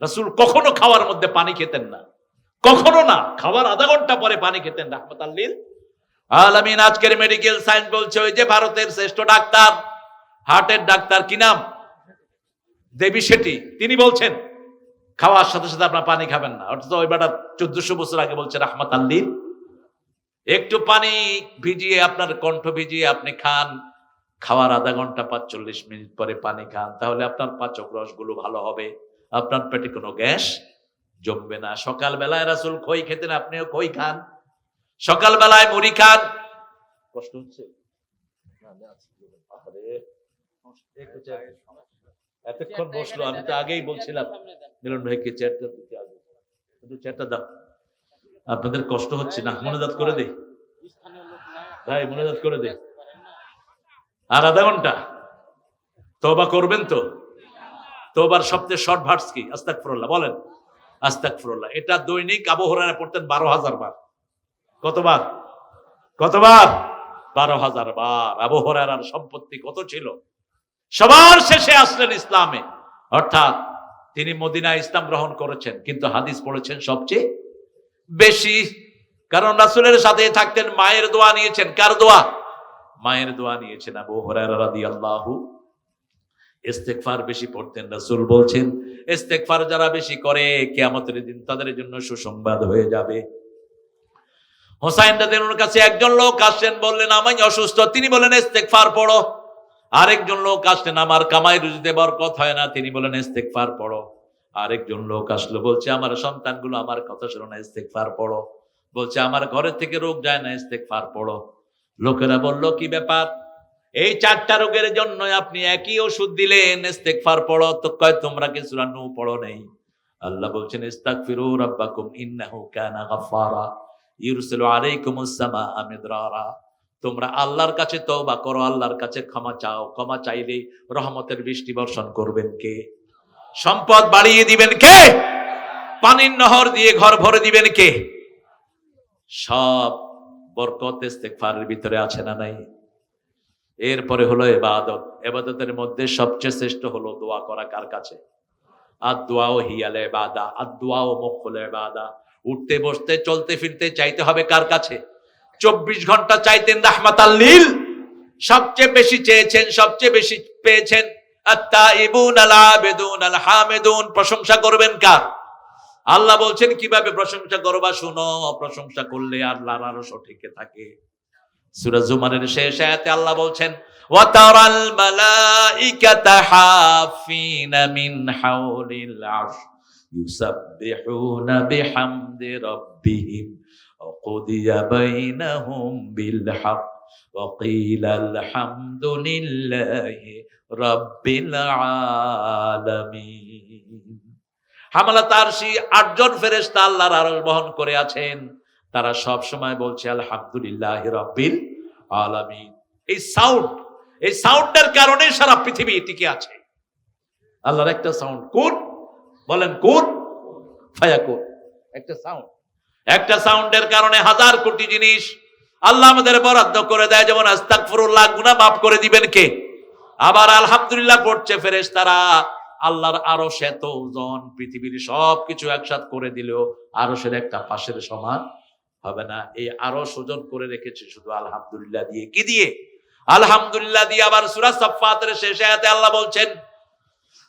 রাসূল কখনো খাওয়ার মধ্যে পানি খেতেন না, কখনো না। খাওয়ার আধা ঘন্টা পরে পানি খেতেন রাহমাতাল লিল আলামিন। আজকের মেডিকেল সায়েন্স বলছে ওই যে ভারতের শ্রেষ্ঠ ডাক্তার, হার্টের ডাক্তার, কি নাম, দেবী শেঠি, তিনি বলছেন খাওয়ার সাথে সাথে আপনার পানি খাবেন না। অর্থাৎ ওই বেটা 1400 বছর আগে বলছে রাহমাতাল লিল। একটু পানি ভিজিয়ে আপনার কণ্ঠ ভিজিয়ে আপনি খান, খাওয়ার আধা ঘন্টা 45 মিনিট পরে পানি খান, তাহলে আপনার পাচক রসগুলো ভালো হবে, আপনার পেটে কোনো গ্যাস জমবে না। সকাল বেলায় রাসূল খই খেতেন, আপনিও খই খান, সকাল বেলায় মুড়ি খান। কষ্ট হচ্ছে? এতক্ষণ বসলো, আমি তো আগেই বলছিলাম মিলন ভাইকে চেয়ারটা দিতে, আগে কিন্তু চেয়ারটা দাও। আপনাদের কষ্ট হচ্ছে না? মনোজাত করে দে ভাই, মনোজাত করে দে। আর আধা ঘন্টা তওবা করবেন তো? তওবার সবচেয়ে শর্ট ভার্স কি? আস্তাগফিরুল্লাহ বলেন, আস্তাগফিরুল্লাহ। এটা দৈনিক আবু হুরায়রা পড়তেন 12,000 বার। কতবার? কতবার? 12,000 বার। আবু হুরায়রার সম্পত্তি কত ছিল? সবার শেষে আসলেন ইসলামে, অর্থাৎ তিনি মদিনায় ইসলাম গ্রহণ করেছেন, কিন্তু হাদিস পড়েছেন সবচেয়ে বেশি। কারণ রাসূলের সাথে থাকতেন, মায়ের দোয়া নিয়েছেন। কার দোয়া? মায়ের দোয়া নিয়েছেন। আবু হুরায়রা রাদিয়াল্লাহু ইস্তেগফার বেশি পড়তেন। রাসূল বলছেন ইস্তেগফার যারা বেশি করে কিয়ামতের দিন তাদের জন্য সুসংবাদ হয়ে যাবে। হোসাইন রাদিয়াল্লাহুর কাছে একজন লোক আসলেন, বললেন আমি অসুস্থ। তিনি বলেন ইস্তেগফার পড়ো। আরেকজন লোক আসলেন, আমার কামাই রুজিতে বরকত হয় না। তিনি বলেন ইস্তেগফার পড়ো। আরেকজন লোক আসলো, বলছে আমার সন্তানগুলো আমার কথা শোনে না, ইস্তেগফার পড়ো। বলছে আমার ঘরের থেকে রোগ যায় না, ইস্তেগফার পড়ো। লোকেরা বলল কি ব্যাপার, এই 4টা রোগের জন্য আপনি একই ওষুধ দিলেন, ইস্তেগফার পড়ো। তো কয় তোমরা কি সূরা নূহ পড়ো নাই? আল্লাহ বলছেন ইস্তাগফিরু রাব্বাকুম ইন্নাহু কানা গাফফারা ইউরসিলু আলাইকুমুস সামাআ মিদরারা। তোমরা আল্লাহর কাছে তওবা করো, আল্লাহর কাছে ক্ষমা চাও। ক্ষমা চাইলে রহমতের বৃষ্টি বর্ষণ করবেন কে? সম্পদ বাড়িয়ে দিবেন কে? পানির নহর দিয়ে ঘর ভরে দিবেন কে? সব বরকত ইস্তেগফারের ভিতরে আছে না নাই? এরপরে হলো ইবাদত। ইবাদতের মধ্যে সবচেয়ে শ্রেষ্ঠ হলো দোয়া করা। কার কাছে? আদ-দুআউ হিয়াল ইবাদা, আদ-দুআউ মুখুল ইবাদা। উঠতে বসতে চলতে ফিরতে চাইতে হবে কার কাছে? 24 ঘন্টা চাইতেন রাহমাতাল লিল। সবচেয়ে বেশি চেয়েছেন, সবচেয়ে বেশি পেয়েছেন। আত-তাইবুন আল-আবিদুন আল-হামিদুন। প্রশংসা করবেন কার? আল্লাহ বলছেন কিভাবে প্রশংসা করবা শুনো। প্রশংসা করলে আল্লাহর আরশ টিকে থাকে। সূরা জুমারের শেষ আয়াতে আল্লাহ বলছেন ওয়া তারাল মালাইকাতা হাফিনা মিন হাওলিল আরশ ইউসাব্বিহুনা বিহামদি রাব্বিহিম ওয়া কুদিয়া বাইনাহুম বিল হক ওয়া কিলা আলহামদুলিল্লাহি রাব্বিল আলামিন। হামালাত আরশি 8 জন ফেরেশতা আল্লাহর আরশ বহন করে আছেন। তারা সব সময় বলছে আলহামদুলিল্লাহি রাব্বিল আলামিন। এই সাউন্ডের কারণে সারা পৃথিবী টিকে আছে। আল্লাহর একটা সাউন্ড, কোন বলেন, কোন ফায়াকুন। একটা সাউন্ডের কারণে হাজার কোটি জিনিস আল্লাহ আমাদের বরাদ্দ করে দেয়। যেমন আস্তাগফিরুল্লাহ, গুনাহ মাফ করে দিবেন কে? আবার আলহামদুলিল্লাহ পড়ছে ফেরেশতারা। আল্লাহর আরশ এত ওজন, পৃথিবীর সবকিছু একসাথ করে দিলেও আরশের একটা পাশের সমান হবে না। এই আরশ ওজন করে রেখেছে শুধু আলহামদুলিল্লাহ দিয়ে। কি দিয়ে? আলহামদুলিল্লাহ দিয়ে। আবার সূরা সাফফাতের শেষ আয়াতে আল্লাহ বলছেন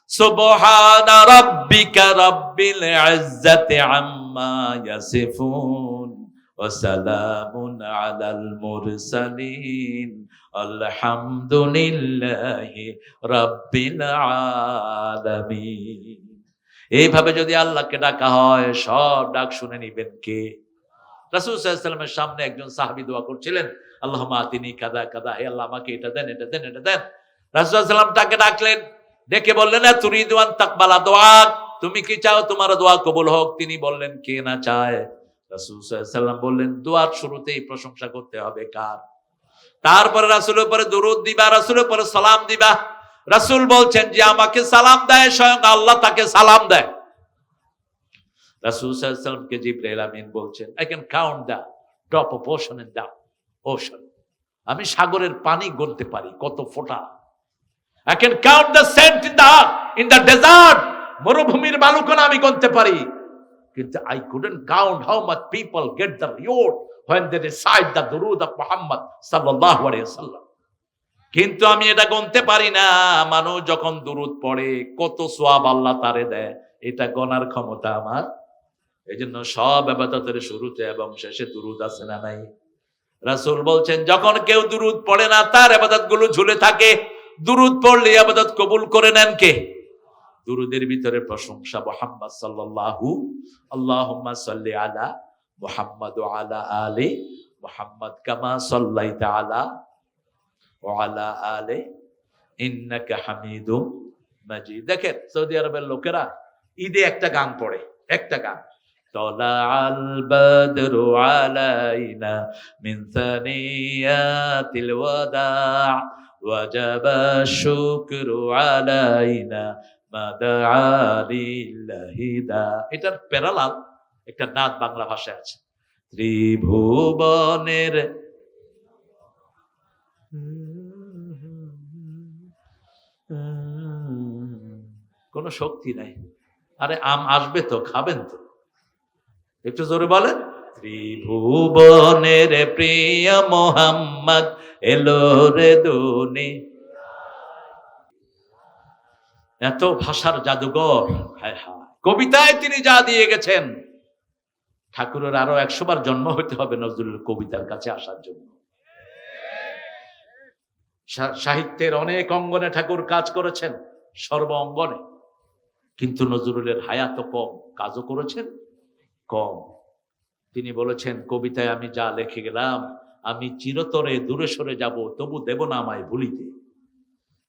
সুবহানা রাব্বিকা রাব্বিল ইজ্জাতি আম্মা ইয়াসিফুন ওয়া সালামুন আলাল মুরসালিন আলহামদুলিল্লাহি রাব্বিল আলামিন। এইভাবে যদি আল্লাহকে ডাকা হয়, সব ডাক শুনে নিবেন কে? রাসূল সাল্লাল্লাহু আলাইহি ওয়াসাল্লামের সামনে একজন সাহাবী দোয়া করছিলেন, আল্লাহুম্মা আতিনি কাযা কাযা, হে আল্লাহ আমাকে এটা দেন, এটা দেন, এটা দেন। রাসূল সাল্লাল্লাহু আলাইহি ওয়াসাল্লাম তাকে ডাকলেন, ডেকে বললেন তুরিদু আন তাকবালা দোয়া, তুমি কি চাও তোমার দোয়া কবুল হোক? তিনি বললেন কে না চায়? রাসূল সাল্লাল্লাহু আলাইহি ওয়াসাল্লাম বললেন দোয়ার শুরুতেই প্রশংসা করতে হবে কার? তারপরে রাসূলের উপরে দরুদ দিবা, রাসূলের উপরে সালাম দিবা। রাসূল বলছেন যে আমাকে সালাম দেয় স্বয়ং আল্লাহ তাকে সালাম দেয়। রাসূল সাল্লাল্লাহু আলাইহি ওয়াসাল্লামকে জিবরাইল আমিন বলছেন, I can count the drop of ocean in the ocean. আমি সাগরের পানি গুনতে পারি কত ফোঁটা। I can count the sand in the desert. মরুভূমির বালুকণা আমি গুনতে পারি। কিন্তু I couldn't count how much people get the reward when they recite the durud of Muhammad sallallahu alaihi wasallam. কিন্তু আমি এটা গুনতে পারি না মানুষ যখন দুরুদ পড়ে কত সওয়াব আল্লাহ তারে দেয়, এটা গণার ক্ষমতা আমার। এজন্য সব ইবাদতের শুরুতে এবং শেষে দুরুদ আছে না নাই? রাসূল বলছেন যখন কেউ দুরুদ পড়ে না তার ইবাদতগুলো ঝুলে থাকে। দুরুদ পড়লে ইবাদত কবুল করে নেন কে? দুরুদের ভিতরে প্রশংসা মুহাম্মদ সাল্লাল্লাহু আল্লাহুম্মা সাল্লি আলা মুহাম্মাদ ওয়া আলা আলি মুহাম্মাদ কামা সাল্লাইতা আলা ওয়া আলা আলি ইন্নাকা হামিদুম মাজিদ। দেখেন সৌদি আরবের লোকেরা ঈদে একটা গান পড়ে, একটা গান, তলাআল বাদরু আলাইনা মিন সানিয়াতিল ওয়াদা ওয়াজাবা শুকরু আলাইনা মাদআ লিল্লাহি দা। এটার প্যারালাল একটা নাত বাংলা ভাষায় আছে, ত্রিভুবনের কোন শক্তি নাই। আরে আম আসবে তো, খাবেন তো, একটু জোরে বলেন, ত্রিভুবনের প্রিয় মোহাম্মদ এলো রে দুনি। এত ভাষার জাদুঘর, হায় হায়, কবিতায় তিনি যা দিয়ে গেছেন। ঠাকুরের আরো 100 বার জন্ম হইতে হবে নজরুলের কবিতার কাছে আসার জন্য। সাহিত্যের অনেক অঙ্গনে ঠাকুর কাজ করেছেন, সর্ব অঙ্গনে, কিন্তু নজরুলের হায়াত কম, কাজও করেছেন কম। তিনি বলেছেন কবিতায় আমি যা লিখে গেলাম আমি চিরতরে দূরে সরে যাব তবু দেব না আমায় ভুলিতে।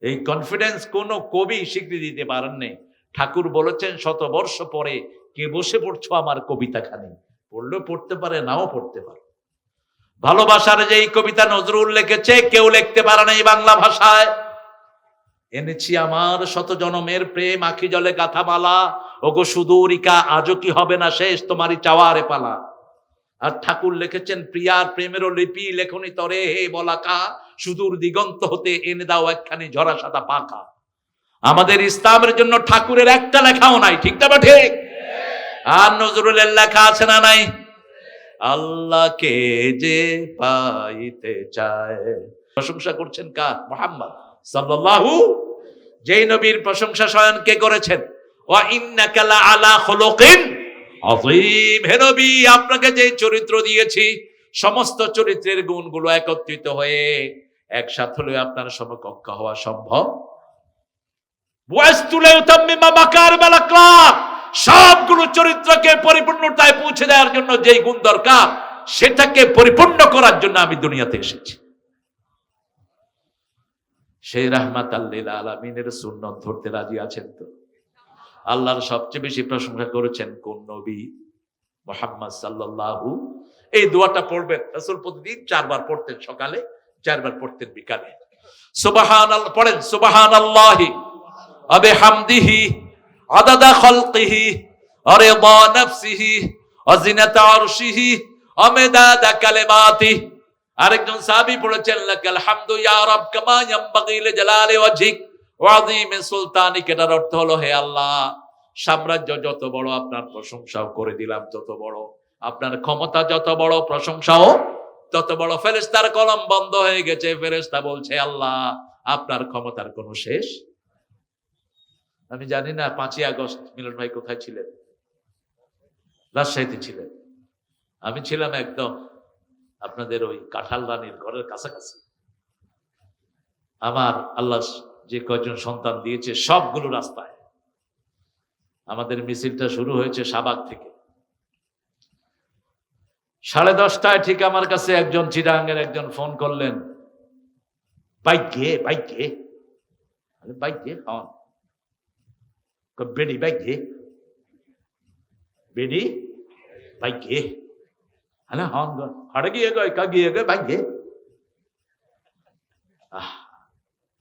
এই কনফিডেন্স কোন কবি স্বীকৃতি দিতে পারেননি। ঠাকুর বলেছেন 100 বর্ষ পরে কে বসে পড়ছো আমার কবিতাখানি, পড়লেও পড়তে পারে নাও পড়তে পারে। ভালোবাসার যে এই কবিতা নজরুল লিখেছে কেউ লিখতে পারে না এই বাংলা ভাষায়। এনেছি আমার 100 জনমের প্রেম আখি জলে গাথা মালা, ওগো সুদূরিকা আজও কি হবে না শেষ তোমারই চাওয়ারে পালা। আর ঠাকুর লিখেছেন প্রিয়ার প্রেমেরও লিপি লেখনি তরে হে বলাকা, সুদূর দিগন্ত হতে এনে দাও একখানি ঝরা সাদা পাকা। আমাদের ইসলামের জন্য ঠাকুরের একটা লেখাও নাই, ঠিক না ঠিক? আর নজরুলের লেখা আছে না নাই? আল্লাহকে যে পাইতে চায়। প্রশংসা করছেন কার? মুহাম্মদ সাল্লাল্লাহু, যেই নবীর প্রশংসা স্বয়ং কে করেছেন? ওয়া ইন্নাকা লা আলা খুলুকিন আযীম। হে নবী আপনাকে যে চরিত্র দিয়েছি সমস্ত চরিত্রের গুণগুলো একত্রিত হয়ে একসাথে হলে আপনার সমকক্ষ হওয়া সম্ভব। ওয়াসতুলা ইউতাম্মিমা মাকারিমাল আখলাক, সবগুলো চরিত্রকে পরিপূর্ণতায় পৌঁছে দেওয়ার জন্য যেই গুণ দরকার সেটাকে পরিপূর্ণ করার জন্য আমি দুনিয়াতে এসেছি। সেই রাহমাতাল লিল আলামিনের সুন্নাত ধরতে রাজি আছেন তো? আল্লাহর সবচেয়ে বেশি প্রশংসা করেছেন কোন নবী? মুহাম্মদ সাল্লাল্লাহু। এই দোয়াটা পড়বেন, রাসূল প্রতিদিন 4 বার পড়তেন, সকালে 4 বার পড়তেন, বিকালে। সুবহানাল্লাহ পড়েন, সুবহানাল্লাহি ওয়া বিহামদিহি আদাদা খালকিহি ওয়া রিদা নাফসিহি ওয়া জিনাতা আরশিহি ওয়া মিদাদা কালিমাতিহি। আরেকজন সাহাবী পড়েছেন লাকাল হামদু ইয়া রাব কামা ইয়ামবাগি লিজালালি ওয়াজহিক ওয়া আযীমি সুলতানিক। এটার অর্থ হলো হে আল্লাহ সাম্রাজ্য যত বড় আপনার প্রশংসাও করে দিলাম তত বড়, আপনার ক্ষমতা যত বড় প্রশংসাও তত বড়। ফেরেশতার কলম বন্ধ হয়ে গেছে, ফেরেশতা বলছে আল্লাহ আপনার ক্ষমতার কোনো শেষ। আমি জানি না 5ই আগস্ট মিলন ভাই কোথায় ছিলেন? রাজশাহীতে ছিলেন। আমি ছিলাম একদম আপনাদের ওই কাঁঠাল রানীর ঘরের কাছাকাছি। আমার আল্লাহ যে কয়জন সন্তান দিয়েছে সবগুলো রাস্তায়। আমাদের মিছিলটা শুরু হয়েছে শাহবাগ থেকে। 10:30টায় ঠিক আমার কাছে একজন চিটাগাঙ্গের একজন ফোন করলেন, বাইকে বাইকে বাইকে হন বেডি বাইকে বেডি বাইকে হ্যাঁ হন হড়ে গিয়ে গিয়ে বাইকে।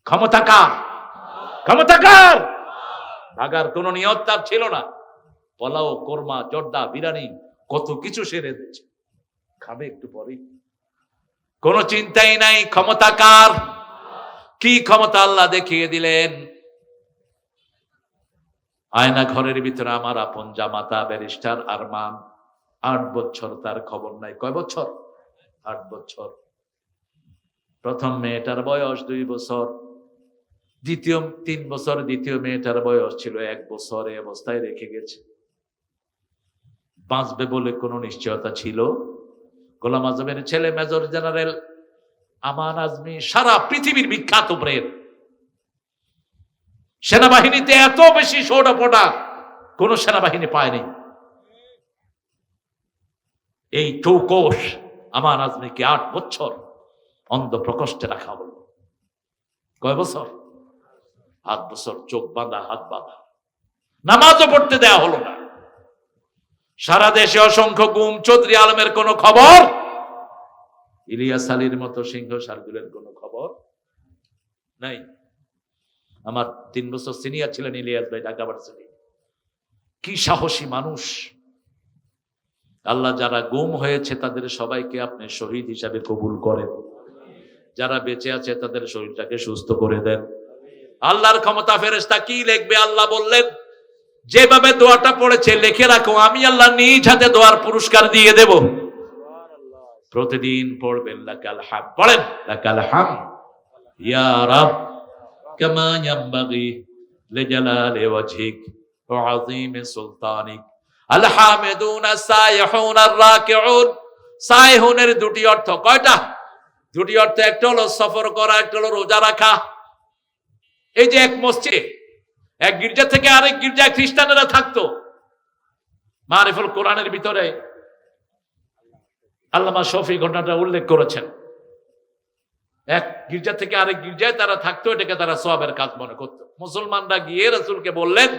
ক্ষমতা কার? ক্ষমতা কার? ভাগার কোন নিয়ত তার ছিল না। পোলাও, কোরমা, জর্দা, বিরিয়ানি কত কিছু সেরে দিচ্ছে, খাবে একটু পরে। কোন চিন্তাই নাই। ক্ষমতা কার? কি ক্ষমতা আল্লাহ দেখিয়ে দিলেন। আয়না ঘরের ভিতরে আমার আপন জামাতা ব্যারিস্টার আরমান, 8 বছর, তার খবর নাই। কয় বছর? 8 বছর। প্রথম মেয়েটার বয়স 2 বছর, দ্বিতীয় 3 বছর, দ্বিতীয় মেয়েটার বয়স ছিল 1 বছর। এই অবস্থায় রেখে গেছে। বাঁচবে বলে কোনো নিশ্চয়তা ছিল? গোলাম আজমের ছেলে মেজর জেনারেল আমান আজমি, সারা পৃথিবীর বিখ্যাত ব্রেন, সেনাবাহিনীতে এত বেশি সোডাপোটা কোন সেনাবাহিনী পায়নি। এই চৌকস আমান আজমিকে 8 বছর অন্ধ প্রকোষ্ঠে রাখা হলো। কয় বছর? 8 বছর। চোখ বাঁধা, হাত বাঁধা, নামাজও পড়তে দেয়া হলো না। সারা দেশে অসংখ্য গুম। চৌধুরী আলমের কোন খবর, ইলিয়াস আলীর মতো সিংহ শার্দুলের কোন খবর নাই। আমার 3 বছর সিনিয়র ছিলেন ইলিয়াস ভাই, ঢাকা ভার্সিটি। কি সাহসী মানুষ। আল্লাহ যারা গুম হয়েছে তাদের সবাইকে আপনি শহীদ হিসাবে কবুল করেন। যারা বেঁচে আছে তাদের শরীরটাকে সুস্থ করে দেন। আল্লাহর ক্ষমতা। ফেরেশতা কি লিখবে? আল্লাহ বললেন, যেভাবে দোয়াটা পড়েছে লিখে রাখো, আমি আল্লাহ নিজ হাতে দোয়ার পুরস্কার দিয়ে দেব। প্রতিদিন পড়বেন লাকাল হামদ। পড়েন লাকাল হামদ ইয়া রাব কামা ইয়ানবাগি লিজালালি ওয়াজহিক ওয়া আযীমি সুলতানিক। আল হামিদুন আস-সাইহুন আর-রাকিউন। সাইহুনের দুটি অর্থ। কয়টা? দুটি অর্থ। একটা হলো সফর করা, একটা হলো রোজা রাখা। এই যে এক মসজিদে, এক গির্জা থেকে আরেক গির্জায় খ্রিস্টানেরা থাকতো। মারিফুল কোরআনের ভিতরে আল্লামা শফি ঘটনাটা উল্লেখ করেছেন। এক গির্জা থেকে আরেক গির্জায় তারা থাকতো, এটাকে তারা সওয়াবের কাজ মনে করতো। মুসলমানরা গিয়ে রাসূলকে বললেন,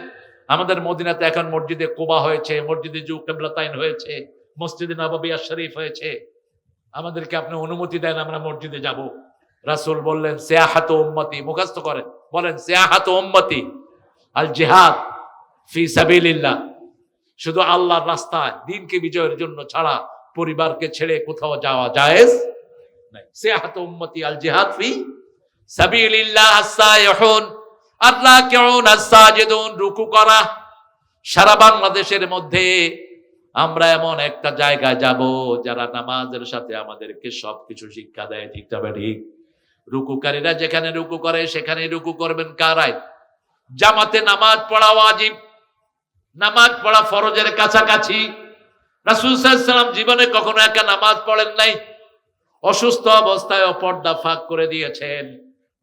আমাদের মদিনাতে এখন মসজিদে কুবা হয়েছে, মসজিদে জু কিবলাতাইন হয়েছে, মসজিদে নববী শরীফ হয়েছে, আমাদেরকে আপনি অনুমতি দেন, আমরা মসজিদে যাব। রাসূল বললেন, সিয়াহাতু উম্মতি, মুখস্থ করেন, বলেন সিয়াহাতু উম্মতি আল জিহাদ ফি সাবিলিল্লাহ। শুধু আল্লাহর রাস্তায় দ্বীনকে বিজয়ের জন্য ছাড়া পরিবারকে ছেড়ে কোথাও যাওয়া জায়েজ নাই। সিয়াহাতু উম্মতি আল জিহাদ ফি সাবিলিল্লাহ। আস-সাইহুন আর-রাকিউন আস-সাজিদুন। রুকু করা। সারা বাংলাদেশের মধ্যে আমরা এমন একটা জায়গায় যাব যারা নামাজের সাথে আমাদেরকে সবকিছু শিক্ষা দেয়। ঠিক তবে ঠিক। রুকুকারীরা যেখানে রুকু করে সেখানে রুকু করবেন। কারাই জামাতে নামাজ পড়া ওয়াজিব, নামাজ পড়া ফরজের কাছাকাছি। রাসূল সাল্লাল্লাহু আলাইহি ওয়াসাল্লাম জীবনে কখনো একা নামাজ পড়েন নাই। অসুস্থ অবস্থায় পর্দা ফাঁক করে দিয়েছেন,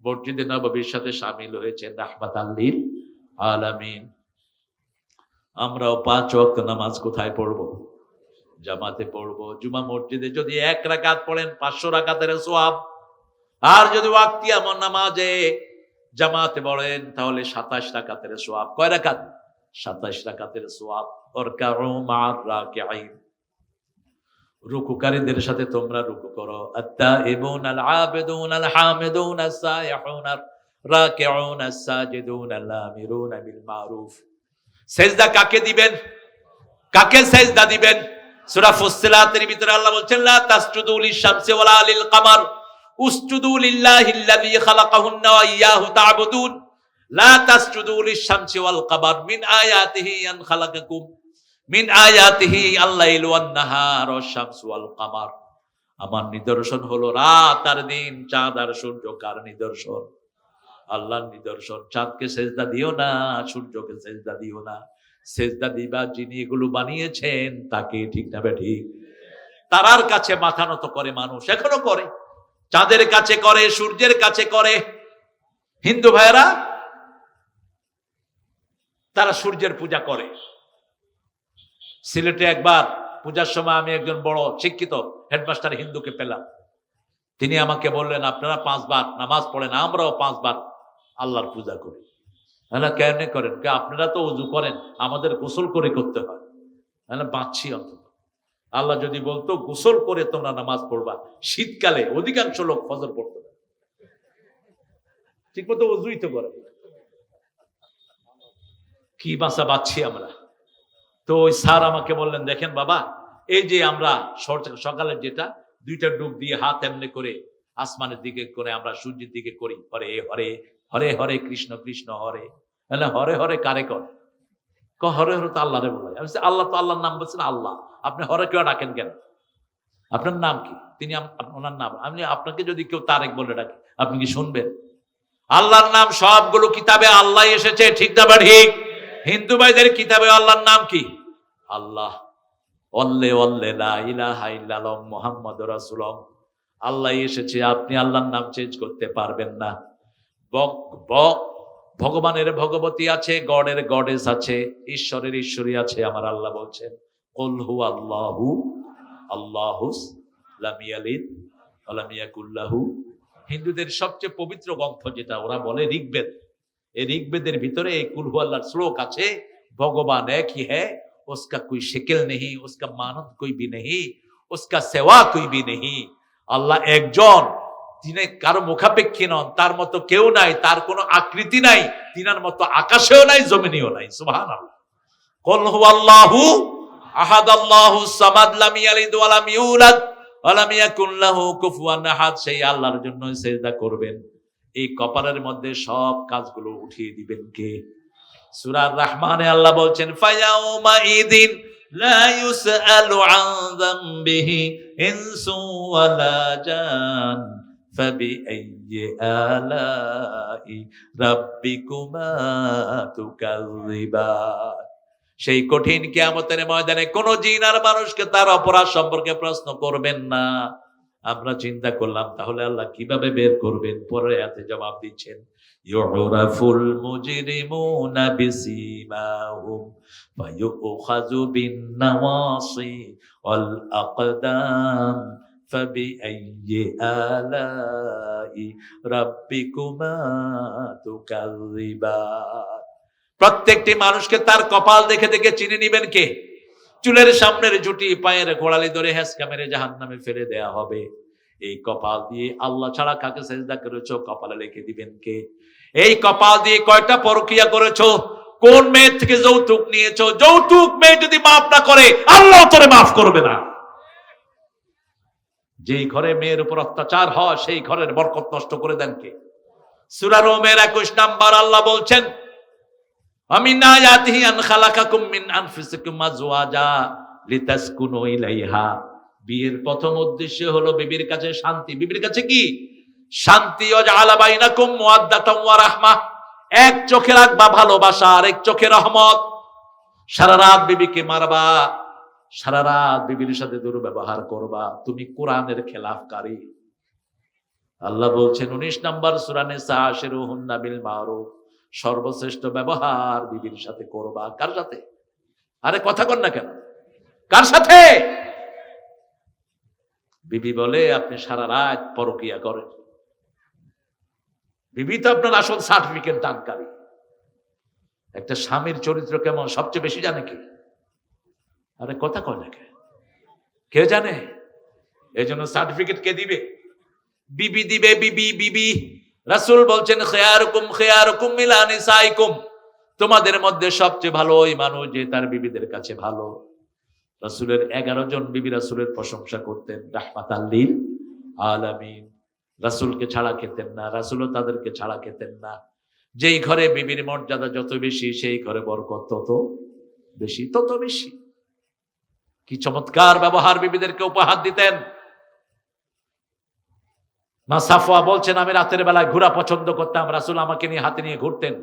মসজিদে নববীর সাথে শামিল হয়েছেন রাহমাতাল লিল আলামিন। আমরাও 5 ওয়াক্ত নামাজ কোথায় পড়বো? জামাতে পড়বো। জুমা মসজিদে যদি 1 রাকাত পড়েন 500 রাকাতের সওয়াব। আর যদি ওয়াক্তিয়া নামাজে জামাতে পড়েন তাহলে 27 রাকাতের সওয়াব। কয় রাকাত? 27 রাকাতের সওয়াব। ওয়ারকাউ মা'আর রাকিঈন। রুকুকারীদের সাথে তোমরা রুকু করো। আত-তাইবুন আল-আবিদুন আল-হামিদুন আস-সাইহুন আর-রাকিউন আস-সাজিদুন আল-আমিরুন বিল মারুফ। সেজদা কাকে দিবেন? কাকে সেজদা দিবেন? সূরা ফুসসিলাতের ভিতরে আল্লাহ বলছেন, লা তাসজুদু লিশ-শামসি ওয়ালা লিল-কামার উসজুদু লিল্লাহিল্লাযী খালাকাহুন্না ওয়া ইয়্যাহু তা'বুদুন। লা তাসজুদু লিশ-শামসি ওয়াল-কামার মিন আয়াতিহি আন খালাকাকুম মিন আয়াতিহি আল-লাইলু ওয়ান-নাহার ওয়াশ-শামসু ওয়াল-কামার। আমার নিদর্শন হলো রাত আর দিন, চাঁদ আর সূর্য। কার নিদর্শন? আল্লাহর নিদর্শন। চাঁদকে সেজদা দিও না, সূর্যকে সেজদা দিও না। সেজদা দিবা যিনি এগুলো বানিয়েছেন তাকে। ঠিক না ঠিক? তারার কাছে মাথা নত করে মানুষ, এখনো করে। চাঁদের কাছে করে, সূর্যের কাছে করে। হিন্দু ভাইয়েরা তারা সূর্যের পূজা করে। সিলেটে একবার পূজার সময় আমি একজন বড় শিক্ষিত হেডমাস্টার হিন্দুকে পেলাম। তিনি আমাকে বললেন, আপনারা 5 বার নামাজ পড়েন, আমরাও 5 বার আল্লাহর পূজা করি। কেন করেন? আপনারা তো ওযু করেন, আমাদের গোসল করে করতে হয়। বাঁচছি অন্তত। আল্লাহ যদি বলতো গোসল করে তোমরা নামাজ পড়বা, শীতকালে অধিকাংশ লোক ফজর পড়তো না। ঠিক মতো ওযুই তো করে। কি বাঁচা বাঁচছি আমরা। তো ওই স্যার আমাকে বললেন, দেখেন বাবা, এই যে আমরা সকালের যেটা 2টা ডুব দিয়ে হাত এমনি করে আসমানের দিকে করে আমরা সূর্যের দিকে করি, হরে হরে হরে হরে কৃষ্ণ কৃষ্ণ হরে। হরে হরে কারে কর? হরে হরে তো আল্লাহরে বলে। আমি বলছি, আল্লাহ তো আল্লাহর নাম বলছেন আল্লাহ, আপনি হরে কেউ ডাকেন কেন? আপনার নাম কি? তিনি ওনার নাম। আমি আপনাকে যদি কেউ তারেক বলে ডাকে আপনি কি শুনবেন? আল্লাহর নাম সবগুলো কিতাবে আল্লাহ এসেছে, ঠিক না ঠিক? হিন্দু ভাইদের কিতাবে আল্লাহর নাম কি? আল্লাহ। অল্লে অল্লে লা ইলাহা ইল্লাল্লাহ মুহাম্মাদুর রাসূলুল্লাহ, আল্লাহ এসেছে। আপনি আল্লাহর নাম চেঞ্জ করতে পারবেন না। ভগবানের ভগবতী আছে, গডের গডেস আছে, ঈশ্বরের ঈশ্বরী আছে। আমার আল্লাহ বলছেন, কুল হু আল্লাহু আল্লাহুস লাম ইয়ালিদ ওয়া লাম ইয়াকুল লাহু। হিন্দুদের সবচেয়ে পবিত্র গ্রন্থ যেটা ওরা বলে ঋগ্বেদ, এই ঋগ্বেদের ভিতরে এই কুল হু আল্লাহর শ্লোক আছে, ভগবান এক হি হ্যায়, उसका कोई शिकिल नहीं, उसका मानद कोई भी नहीं, उसका सेवा कोई भी नहीं। আল্লাহ একজন, তিনি কারো মুখাপেক্ষী নন, তার মতো কেউ নাই, তার কোনো আকৃতি নাই, তিনার মতো আকাশেও নাই, জমিনেও নাই। সুবহানাল্লাহ। কুল হুয়াল্লাহু আহাদ আল্লাহুস সামাদ লাম ইয়ালিদ ওয়া লাম ইউলাদ ওয়া লাম ইয়াকুল লাহু কুফুয়ান আহাদ। সেই আল্লাহর জন্য সিজদা করবেন। এই কপালের মধ্যে সব কাজগুলো উঠিয়ে দিবেন কে? সূরা রহমানে আল্লাহ বলছেন, ফায়াউমা ইদিন লা ইউসআলু আন যামবিহি ইনসু ওয়ালা জান ফাবিআইয়ি আলাই রাব্বিকুমা তুকাযযিবান। সেই কঠিন কিয়ামতের ময়দানে কোন জিন আর মানুষকে তার অপরাধ সম্পর্কে প্রশ্ন করবেন না। আমরা চিন্তা করলাম তাহলে আল্লাহ কিভাবে বের করবেন? পরে আয়াতে জবাব দিচ্ছেন, ইউরাফুল মুজরিমুনা বিসিমাহুম ফায়ুখাযু বিন-নাওয়াসি ওয়াল আকদাম ফাবিআইয়ি আলাই রাব্বিকুমা তুকাযযিবান। প্রত্যেকটি মানুষকে তার কপাল দেখে দেখে চিনে নিবেন কে? চুলের সামনের জুটি, পায়ের গোড়ালি ধরে হেঁচকা মেরে জাহান্নামে ফেলে দেয়া হবে। এই কপাল দিয়ে আল্লাহ ছাড়া কাকে সেজদা করেছো কপালে লিখে দিবেন কে? এই কপাল দিয়ে কয়টা পরকিয়া করেছো? কোন মেয়ে থেকে যৌতুক নিয়েছো? যৌতুক মেয়ে যদি মাফ না করে আল্লাহ তোরে মাফ করবে না। যেই ঘরে মেয়ের উপর অত্যাচার হয় সেই ঘরের বরকত নষ্ট করে দেন কে? সূরা রুমের 21 নাম্বার আল্লাহ বলছেন, আমিন আয়াতিহি আন খালাকাকুম মিন আনফুসিকুম আজওয়াজা লিতাসকুনু ইলাইহা। বিয়ের প্রথম উদ্দেশ্য হলো বিবির কাছে শান্তি। বিবির কাছে কি শান্তি? ওয়াজআলা বাইনাকুম মুওয়াদ্দাতাম ওয়া রাহমা। এক চোখে রাখবা ভালোবাসা, আর এক চোখে রহমত। সারা রাত বিবিকে মারবা, সারা রাত বিবির সাথে দুর্ব্যবহার করবা, তুমি কোরআনের খেলাফকারী। আল্লাহ বলছেন 19 নম্বর সূরা নিসা, আশিরুহুন্না বিল মারুফ। সর্বশ্রেষ্ঠ ব্যবহার বিবির সাথে করবা। কার সাথে? আরে কথা কন না কেন? কার সাথে? বিবি বলে আপনি সারা রাত পরকিয়া করেন। বিবি তো আপনার আসল সার্টিফিকেট দানকারী। একটা স্বামীর চরিত্র কেমন সবচেয়ে বেশি জানে কি? আরে কথা কয় না কে জানে? এই জন্য সার্টিফিকেট কে দিবে? বিবি দিবে। বিবি বিবি রাসূল বলছেন, খেয়ারুকুম খেয়ারুকুম মিলা নিসাইকুম। তোমাদের মধ্যে সবচেয়ে ভালো ওই মানুষ যে তার বিবিদের কাছে ভালো। রাসূলের 11 জন বিবি রাসূলের প্রশংসা করতেন, রাহমাতাল লিল আলামিন। রাসূলকে ছাড়া খেতেন না, রাসূলও তাদেরকে ছাড়া খেতেন না। যেই ঘরে বিবির মর্যাদা যত বেশি সেই ঘরে বরকত তত বেশি, তত বেশি। কি চমৎকার ব্যবহার বিবিদেরকে উপহার দিতেন। মা সাফওয়া বলছেন, আমি রাতের বেলায় ঘোরা পছন্দ করতাম, রাসূল আমাকে নিয়ে হাতে নিয়ে ঘুরতেন।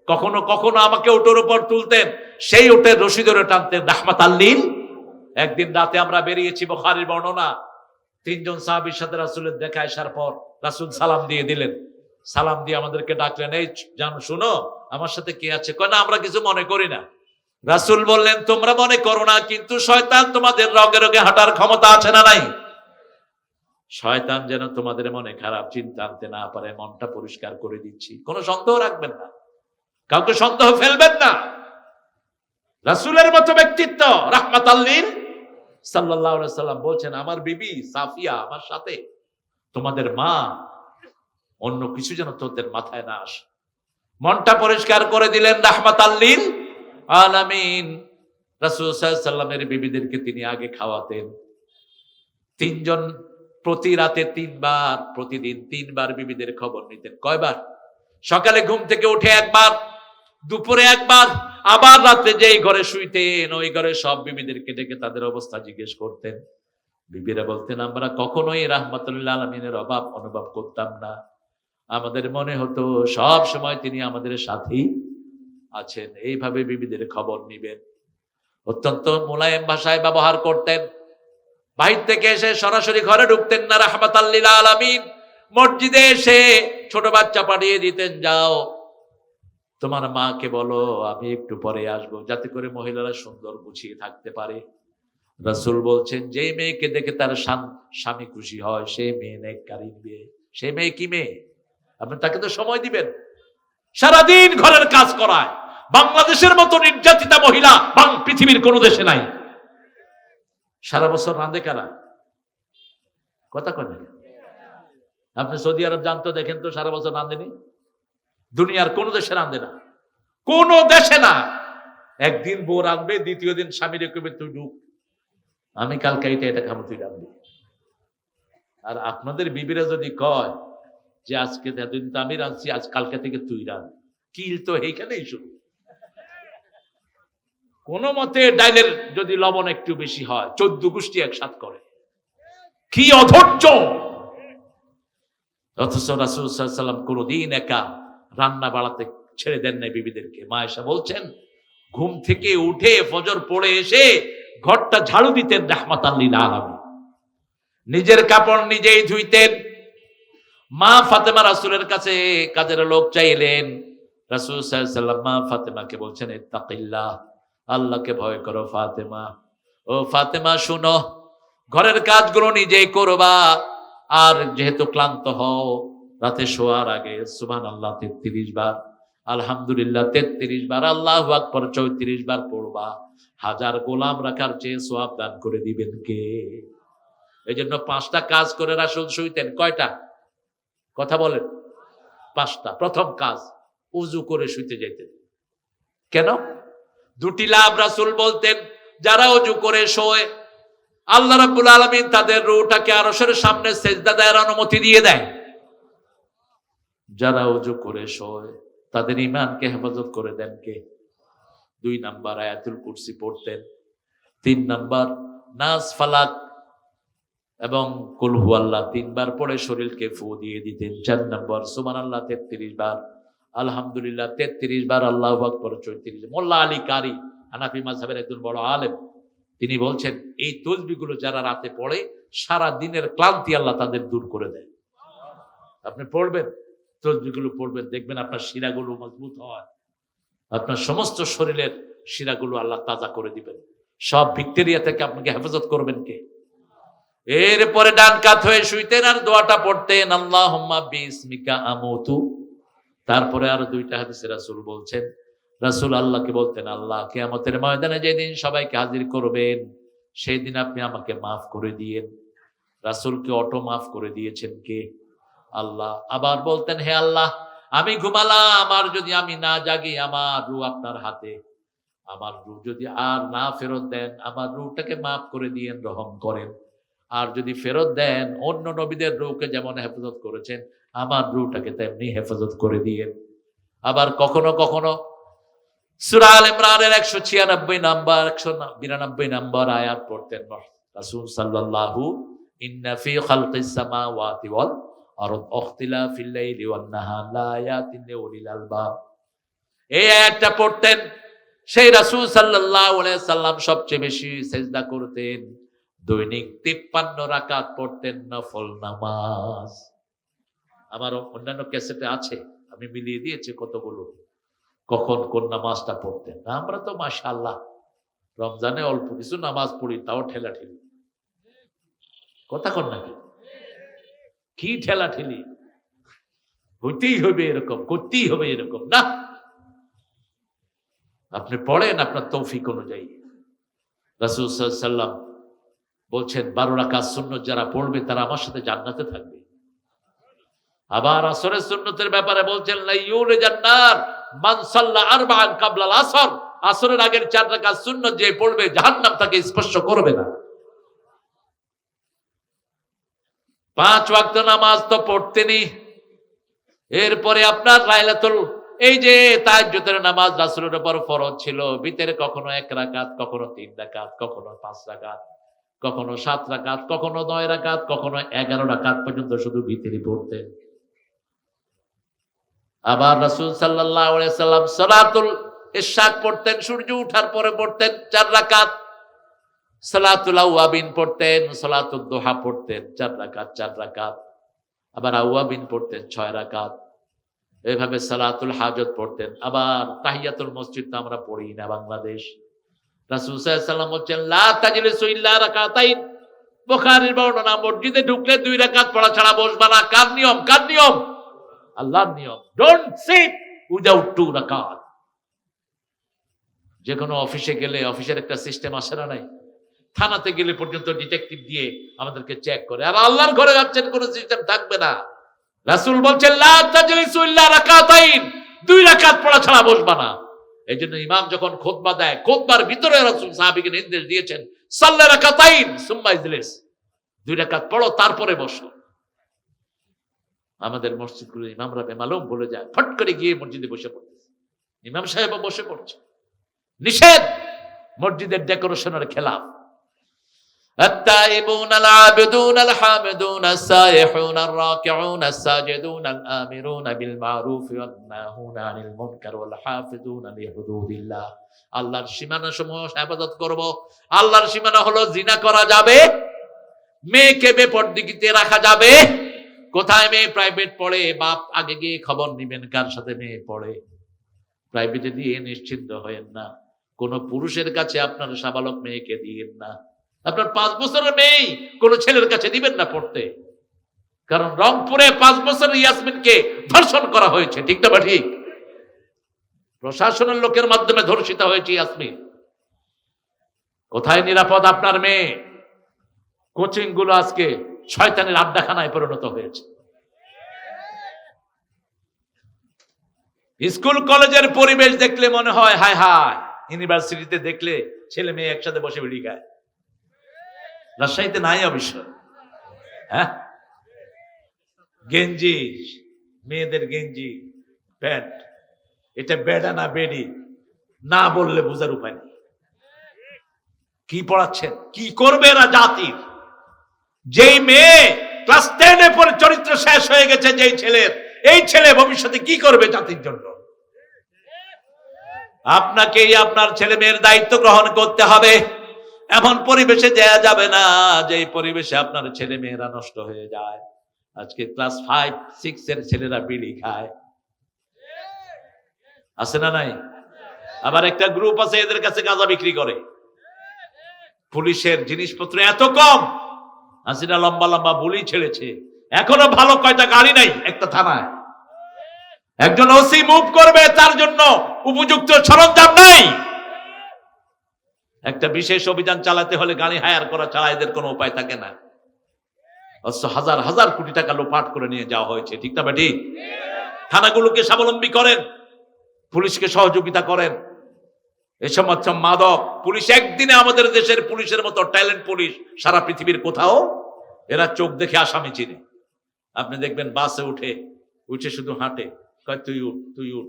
কখনো কখনো আমাকে উটের উপর তুলতেন, সেই উটের রশি ধরে টানতেন, রাহমাতাল লিল। একদিন রাতে আমরা বেরিয়েছি, বুখারীর বর্ণনা, 3 জন সাহাবীর সাথে রাসূলের দেখা আসার পর রাসূল সালাম দিয়ে দিলেন। সালাম দিয়ে আমাদেরকে ডাকলেন, এই জানো শুনো আমার সাথে কে আছে? কয় না, আমরা কিছু মনে করি না। রাসূল বললেন, তোমরা মনে করো না, কিন্তু শয়তান তোমাদের রগে রগে হাঁটার ক্ষমতা আছে না নাই? শয়তান যেন তোমাদের মনে খারাপ চিন্তা আনতে না পারে, মনটা পরিষ্কার করে দিচ্ছি। কোনো সন্দেহ রাখবেন না, কাউকে সন্দেহ ফেলবেন না। রাসূলের মতো ব্যক্তিত্ব, রাহমাতাল লিল সাল্লাল্লাহু আলাইহি সাল্লাম বলছেন, আমার বিবি সাফিয়া আমার সাথে, তোমাদের মা, অন্য কিছু যেন তোদের মাথায় না আসে। মনটা পরিষ্কার করে দিলেন, রাহমাতাল লিল আলামিন রাসূল সাল্লাল্লাহু আলাইহি সাল্লামের বিবিদেরকে তিনি আগে খাওয়াতেন। তিনজন প্রতি রাতে 3 বার, প্রতিদিন 3 বার বিবিদের খবর নিতেন। কয়বার? সকালে ঘুম থেকে উঠে একবার, দুপুরে একবার, আবার রাতে যেই ঘরে শুইতেন ওই ঘরে সব বিবিদেরকে ডেকে তাদের অবস্থা জিজ্ঞেস করতেন। বিবিরা বলতেন, আমরা কখনোই রাহমাতুল আলামিনের অভাব অনুভব করতাম না। আমাদের মনে হতো সব সময় তিনি আমাদের সাথেই আছেন। এইভাবে বিবিদের খবর নিবেন। অত্যন্ত মোলায়েম ভাষায় ব্যবহার করতেন। বাহির থেকে এসে সরাসরি ঘরে ঢুকতেন না। রাহমাতাল লিল আলামিন মসজিদে এসে ছোট বাচ্চা পাঠিয়ে দিতেন, যাও তোমার মাকে বলো আমি একটু পরে আসবো, যাতে করে মহিলারা সুন্দর গুছিয়ে থাকতে পারে। রাসূল বলছেন, যে মেয়েকে দেখে তার স্বামী খুশি হয় সে মেয়ে নেককারী মেয়ে। সে মেয়ে কি মেয়ে? আপনি তাকে তো সময় দিবেন। সারাদিন ঘরের কাজ করায়। বাংলাদেশের মতো নির্যাতিতা মহিলা পৃথিবীর কোন দেশে নাই। সারা বছর রাঁধে কারা? কথা কয় না? আপনি সৌদি আরব জানতো, দেখেন তো সারা বছর রাঁধেনি। দুনিয়ার কোন দেশে রাঁধে না, কোন দেশে না। একদিন বউ রাঁধবে, দ্বিতীয় দিন স্বামীর কবে তুই ঢুক, আমি কালকে এটা খাবো, তুই রাঁধবি। আর আপনাদের বিবিরা যদি কয় যে আজকে এতদিন তো আমি রাঁধছি, আজ কালকে থেকে তুই রাঁধ, কিল তো এইখানেই শুরু। কোন মতে ডাইলের যদি লবণ একটু বেশি হয় 14 গোষ্ঠী একসাথ করে। কি অধৈর্য! অথচ রাসূল সাল্লাল্লাহু আলাইহি ওয়াসাল্লাম কোনদিন একা রান্না বাড়াতে ছেড়ে দেন নাই বিবিদেরকে। মা আয়েশা বলছেন, ঘুম থেকে উঠে ফজর পড়ে এসে ঘরটা ঝাড়ু দিতেন রাহমাতাল লিল আলামিন। নিজের কাপড় নিজেই ধুইতেন। মা ফাতেমা রাসূলের কাছে কাজের লোক চাইলেন। রাসূল সাল্লাল্লাহু আলাইহি ওয়াসাল্লাম মা ফাতেমাকে বলছেন, ইত্তাকিল্লাহ, আল্লাহকে ভয় করো ফাতেমা। ও ফাতেমা শুনো, ঘরের কাজগুলো নিজেই করবা। আর যেহেতু ক্লান্ত হও, রাতে শোয়ার আগে সুবহানাল্লাহ 33 বার, আলহামদুলিল্লাহ 33 বার, আল্লাহু আকবার 34 বার পড়বা। 1000 গোলাম রাখার চেয়ে সওয়াব দান করে দিবেন কে? এইজন্য 5টা কাজ করে রাসূল শুইতেন। কয়টা? কথা বলেন। 5টা। প্রথম কাজ, উযু করে শুইতে যাইতেন। কেন? 2টি লাভ রাসূল বলতেন। যারা উযু করে শোয়, আল্লাহ রাব্বুল আলামিন তাদের রূহটাকে আরশের সামনে সেজদা দেওয়ার অনুমতি দিয়ে দেয়। যারা উযু করে শোয় তাদের ঈমানকে হেফাজত করে দেন কে? 2 নাম্বার আয়াতুল কুরসি পড়তেন। 3 নাম্বার নাস ফালাক এবং কুল হুয়াল্লাহ 3 বার পড়ে শরীরকে ফু দিয়ে দিতেন। 4 নাম্বার সুবহানাল্লাহ 33 বার, আলহামদুলিল্লাহ 33 বার, আল্লাহু আকবার 34। মোল্লা আলী কারি, হানাফি মাযহাবের একজন বড় আলেম, তিনি বলছেন এই তাসবিহগুলো যারা রাতে পড়ে সারা দিনের ক্লান্তি আল্লাহ তাদের দূর করে দেয়। আপনি পড়বেন, তাসবিহগুলো পড়বেন, দেখবেন আপনার শিরাগুলো মজবুত হয়, আপনার সমস্ত শরীরের শিরাগুলো আল্লাহ তাজা করে দিবেন। সব ব্যাকটেরিয়া থেকে আপনাকে হেফাজত করবেন কে? এরপরে ডান কাত হয়ে শুইতেন আর দোয়াটা পড়তেন, আল্লাহুম্মা বিসমিকা আমুতু। তারপরে আরো 2টা হাদিসে রাসূল বলছেন, রাসূল আল্লাহকে বলতেন, আল্লাহ কিয়ামতের ময়দানে যেদিন সবাইকে হাজির করবেন সেই দিন আপনি আমাকে মাফ করে দিয়েন। রাসূলকে অটো মাফ করে দিয়েছেন কে? আল্লাহ। আবার বলতেন, হে আল্লাহ, আমি ঘুমালাম আর যদি আমি না জাগি, আমার রূহ আপনার হাতে, আমার রূহ যদি আর না ফেরত দেন, আমার রূহটাকে মাফ করে দিয়েন, রহম করেন। আর যদি ফেরত দেন, অন্য নবীদের রূহকে যেমন হেফাজত করেছেন আমার রূহটাকে তেমনি হেফাজত করে দিয়েন। আবার কখনো কখনো সূরা আল ইমরানের 196 নাম্বার 192 নাম্বার আয়াত পড়তেন রাসূল সাল্লাল্লাহু, ইন্না ফি খালকিস সামাওয়াতি ওয়াল আরদ ইখতিলাফিল লাইলি ওয়ান নাহার লাআয়াতিন লিউলিল আলবাব। এই আয়াতটা পড়তেন। সেই রাসূল সাল্লাল্লাহু আলাইহি সাল্লাম সবচেয়ে বেশি সিজদা করতেন। দৈনিক 53 রাকাত পড়তেন নফল নামাজ। আমার অন্যান্য ক্যাসেটে আছে, আমি মিলিয়ে দিয়েছি কতগুলো, কখন কোন নামাজটা পড়তেন। আমরা তো মাশাআল্লাহ রমজানে অল্প কিছু নামাজ পড়ি, তাও ঠেলা ঠেলি। কথা কন নাকি? কি ঠেলা ঠেলি! হইতেই হবে এরকম, করতেই হবে এরকম না। আপনি পড়েন আপনার তৌফিক অনুযায়ী। রাসূল সাল্লাল্লাহু আলাইহি ওয়াসাল্লাম বলছেন 12 রাকাত সুন্নাত যারা পড়বে তারা আমার সাথে জান্নাতে থাকবে। আবার আসরের সুন্নতের ব্যাপারে বলছেন, লা ইউলিজান নার মান সাল্লা আরবাআন ক্বাবলাল আসর আসরের আগের 4 রাকাত সুন্নাত যে পড়বে জাহান্নাম তাকে স্পর্শ করবে না। 5 ওয়াক্ত নামাজ তো পড়তেনি। এরপরে আপনার লাইলাতুল এই যে তাহাজ্জুদের নামাজ রাসূলের উপর ফরজ ছিল, ভিতরে কখনো 1 রাকাত, কখনো 3 রাকাত, কখনো 5 রাকাত, কখনো 7 রাকাত, কখনো 9 রাকাত, কখনো 11 রাকাত পর্যন্ত শুধু ভিতরে পড়তেন। আবার রাসূল সাল্লাল্লাহু আলাইহি সাল্লাম সালাতুল ইশরাক পড়তেন, সূর্য ওঠার পরে পড়তেন 4 রাকাত। সালাতুল আওয়াবিন পড়তেন, সালাতুদ দুহা পড়তেন 4 রাকাত 4 রাকাত। আবার আওয়াবিন পড়তেন 6 রাকাত। এইভাবে সালাতুল হাজত পড়তেন। আবার তাহিয়াতুল মসজিদ তো আমরা পড়ি না বাংলাদেশ। রাসূল সাল্লাল্লাহু আলাইহি সাল্লাম বলেন লা তাজলিসু ইল্লা রাকাতাইন। বুখারীর বর্ণনা, মসজিদে ঢুকলে 2 রাকাত পড়া ছাড়া বসবা না। কার নিয়ম? কার নিয়ম? আল্লাহর নিয়ম। ডোন্ট সিট উইদাউট 2 রাকাত। যে কোনো অফিসে গেলে অফিসের একটা সিস্টেম আসে না নাই? থানাতে গেলে পর্যন্ত ডিটেকটিভ দিয়ে আমাদেরকে চেক করে। আর আল্লাহর ঘরে যাচ্ছেন, কোনো সিস্টেম থাকবে না। রাসূল বলছেন লা তাজলিসু ইল্লা রাকাতাইন, 2 রাকাত পড়া ছাড়া বসবা না। এইজন্য ইমাম যখন খুতবা দেয়, খুতবার ভিতরে রাসূল সাহাবীকে নির্দেশ দিয়েছেন সাল্লা রাকাতাইন সুম্মা ইজলিস, 2 রাকাত পড়ো তারপরে বসো। আমাদের মসজিদগুলো ইমামরা বেমালুম বলে যায়, ফট করে গিয়ে মসজিদে বসে পড়তেছে। ইমাম সাহেব বসে পড়ছে, নিষেধ, মসজিদের ডেকোরেশনের খেলাফ। التائبون العابدون الحامدون السائحون الراكعون الساجدون الآمرون بالمعروف والناهون عن المنكر والحافظون لحدود الله। আল্লাহর সীমানা সমূহ ইবাদত করব। আল্লাহর সীমানা হলো জিনা করা যাবে, মেয়েকে বেপরদিগিতে রাখা যাবে। কোথায় মেয়ে প্রাইভেট পড়ে, বাপ আগে গিয়ে খবর নেবেন কার সাথে মেয়ে পড়ে। প্রাইভেটে দিয়ে নিশ্চিন্ত হয়েন না। কোন পুরুষের কাছে আপনার সাবালক মেয়েকে দিয়েন না। আপনার 5 বছরের মেয়ে কোন ছেলের কাছে দিবেন না পড়তে। কারণ রংপুরে 5 বছরের ইয়াসমিনকে ধর্ষণ করা হয়েছে, ঠিক না? ঠিক। প্রশাসনের লোকের মাধ্যমে ধর্ষিত হয়েছে ইয়াসমিন। কোথায় নিরাপদ আপনার মেয়ে? কোচিং গুলো আজকে শয়তানের আড্ডাখানায় পরিণত হয়েছে। স্কুল কলেজের পরিবেশ দেখলে মনে হয় হায় হায়। ইউনিভার্সিটিতে দেখলে ছেলে মেয়ে একসাথে বসে বিড়ি খায়। রাজশাহীতে নাই অবশ্য। হ্যাঁ, গেঞ্জি, মেয়েদের গেঞ্জি প্যান্ট, এটা বেডা না বেডি না বললে বোঝার উপায় নেই। কি পড়াচ্ছেন? কি করবে এরা জাতির? যেই মেয়ে ক্লাস 10 এ পরে চরিত্র শেষ হয়ে গেছে যেই ছেলের, এই ছেলে ভবিষ্যতে কি করবে জাতির জন্য? আপনাকেই আপনার ছেলে মেয়ের দায়িত্ব গ্রহণ করতে হবে। এমন পরিবেশে যাওয়া যাবে না যে পরিবেশে আপনার ছেলে মেয়েরা নষ্ট হয়ে যায়। আজকে ক্লাস 5, 6 এর ছেলেরা বিড়ি খায়, আছে না নাই? আবার একটা গ্রুপ আছে এদের কাছে গাঁজা বিক্রি করে। পুলিশের জিনিসপত্র এত কম, হাসিনা লম্বা লম্বা বুলি ছেড়েছে, এখনো ভালো কয়টা গাড়ি নাই একটা থানায়। একজন ওসি মুভ করবে, তার জন্য উপযুক্ত সরঞ্জাম নাই। একটা বিশেষ অভিযান চালাতে হলে গাড়ি হায়ার করা ছাড়া এদের কোনো উপায় থাকে না। হাজার হাজার কোটি টাকা লোপাট করে নিয়ে যাওয়া হয়েছে, ঠিক না ঠিক? থানাগুলোকে স্বাবলম্বী করেন, পুলিশকে সহযোগিতা করেন। এই সমস্ত মাদক পুলিশ, একদিনে আমাদের দেশের পুলিশের মতো ট্যালেন্ট পুলিশ সারা পৃথিবীর কোথাও। এরা চোখ দেখে আসামি চিনে। আপনি দেখবেন বাসে উঠে শুধু হাঁটে, কয় তুই উঠ, তুই উঠ,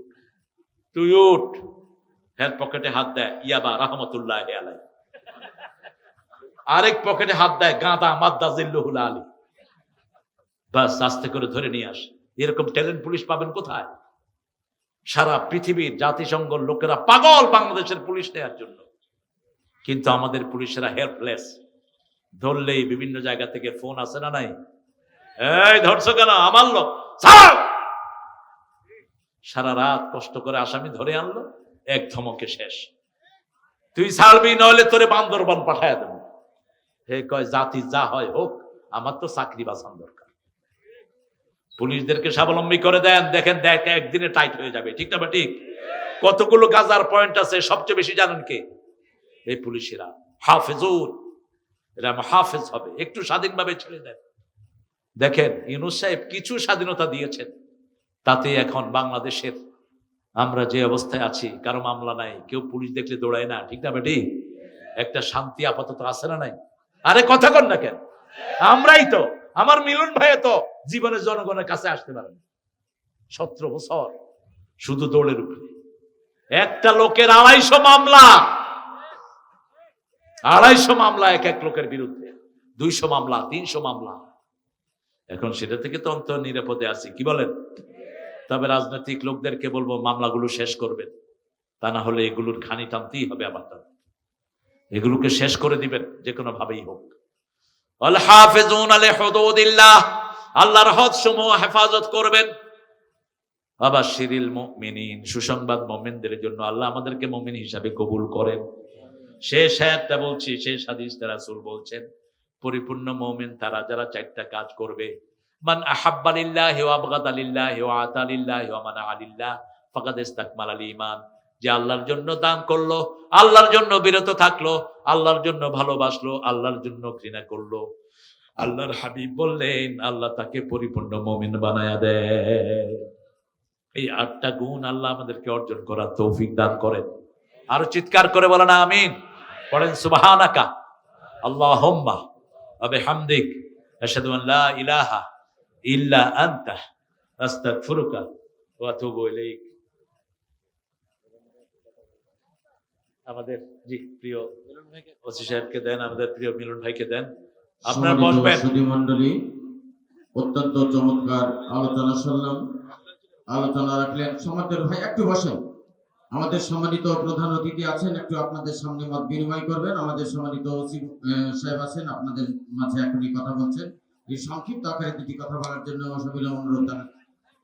তুই উঠ। হ্যাঁ, পকেটে হাত দেয় ইয়াবা রহমতুল্লাহ আলাই, আরেক পকেটে হাত দেয় গাঁদা মাদ্দা জিল্লুহুল আলী। বাস আস্তে করে ধরে নিয়ে আসে। এরকম ট্যালেন্ট পুলিশ পাবেন কোথায়? সারা পৃথিবীর জাতিসংঘ লোকেরা পাগল বাংলাদেশের পুলিশ নেওয়ার জন্য, কিন্তু আমাদের পুলিশেরা হেল্পলেস। ধরলেই বিভিন্ন জায়গা থেকে ফোন আসে না নাই, এই ধরছো কেন? আমার লোক, সারা রাত কষ্ট করে আসামি ধরে আনলো, এক ধমকে শেষ। তুই ছাড়বি নইলে তোরে বান্দরবান পাঠায় দেব। হে কয় জাতি যা হয় হোক, আমার তো চাকরি বাঁচান দরকার। পুলিশদেরকে স্বাবলম্বী করে দেন, দেখেন একদিনে টাইট হয়ে যাবে, ঠিক না ঠিক? কতগুলো গাজার পয়েন্ট আছে, সবচেয়ে বেশি জানেন কে? এই পুলিশেরা। হাফেজুর, এরা হাফেজ হবে। একটু স্বাধীনভাবে ছেড়ে দেন। দেখেন ইউনূস সাহেব কিছু স্বাধীনতা দিয়েছেন, তাতে এখন বাংলাদেশের আমরা যে অবস্থায় আছি, কারো মামলা নাই, কেউ পুলিশ দেখলে দৌড়ায় না, ঠিক না বেটি? একটা শান্তি আপাতত আছে না নাই? আরে কথা কন না কেন? আমরাই তো, আমার মিলন ভাই তো জীবনে জনগণের কাছে আসতে পারেন 17 বছর শুধু দৌড়ের উপরে। একটা লোকের 250 মামলা, 250 মামলা এক এক লোকের বিরুদ্ধে, 200 মামলা, 300 মামলা। এখন সেটা থেকে তো অন্তত নিরাপদে আছি, কি বলেন? তবে রাজনৈতিক লোকদেরকে বলবো মামলাগুলো শেষ করবেন, তা না হলে এগুলোর ঘানি টানতেই হবে আবার। এগুলোকে শেষ করে দিবেন যে কোনো ভাবেই হোক। আল হাফিজুন আলা হুদুদিল্লাহ, আল্লাহর হদ সমূহ হেফাজত করবেন। আবাশশিরিল মুমিনিন, সুসংবাদ মুমিনদের জন্য, আল্লাহ আমাদেরকে মুমিন হিসাবে কবুল করেন। শেষ আয়াতটা বলছি, শেষ হাদিসটা রাসূল বলছেন পরিপূর্ণ মুমিন তারা যারা 4টা কাজ করবে। মান আহাব্বা লিল্লাহি ওয়া আবগাদা লিল্লাহি ওয়া আতা লিল্লাহি ওয়া মানা লিল্লাহ ফাকাদ ইসতাকমালাল ঈমান। যে আল্লাহর জন্য দান করলো, আল্লাহর জন্য বিরত থাকলো, আল্লাহর জন্য ভালোবাসলো, আল্লাহর জন্য ঘৃণা করলো, আল্লাহর হাবিব বললেন আল্লাহ তাকে পরিপূর্ণ মুমিন বানায়া দেয়। এই 8টা গুণ আল্লাহ আমাদেরকে অর্জন করার তৌফিক দান করেন। আরো চিৎকার করে বলেন আমিন। পড়েন সুবহানাকা আল্লাহুম্মা ওয়া বিহামদিক আশহাদু আন লা ইলাহা ইল্লা আনতা আস্তাগফিরুকা ওয়া আতুবু ইলাইক। আমাদের জি প্রিয় ওসি সাহেবকে দেন, আমাদের প্রিয় মিলন ভাইকে দেন, আপনারা বসবেন। মন্ডলী, অত্যন্ত চমৎকার আলোচনা শুনলাম, আলোচনা রাখলেন সমাজের ভাই। একটু বসেন, আমাদের সম্মানিত প্রধান অতিথি আছেন, একটু আপনাদের সামনে মত বিনিময় করবেন। আমাদের সম্মানিত ওসি সাহেব আছেন, আপনাদের মাঝে এখনই কথা বলছেন। এই সংক্ষিপ্ত আকারে দুটি কথা বলার জন্য সবিনয় অনুরোধ জানাচ্ছি।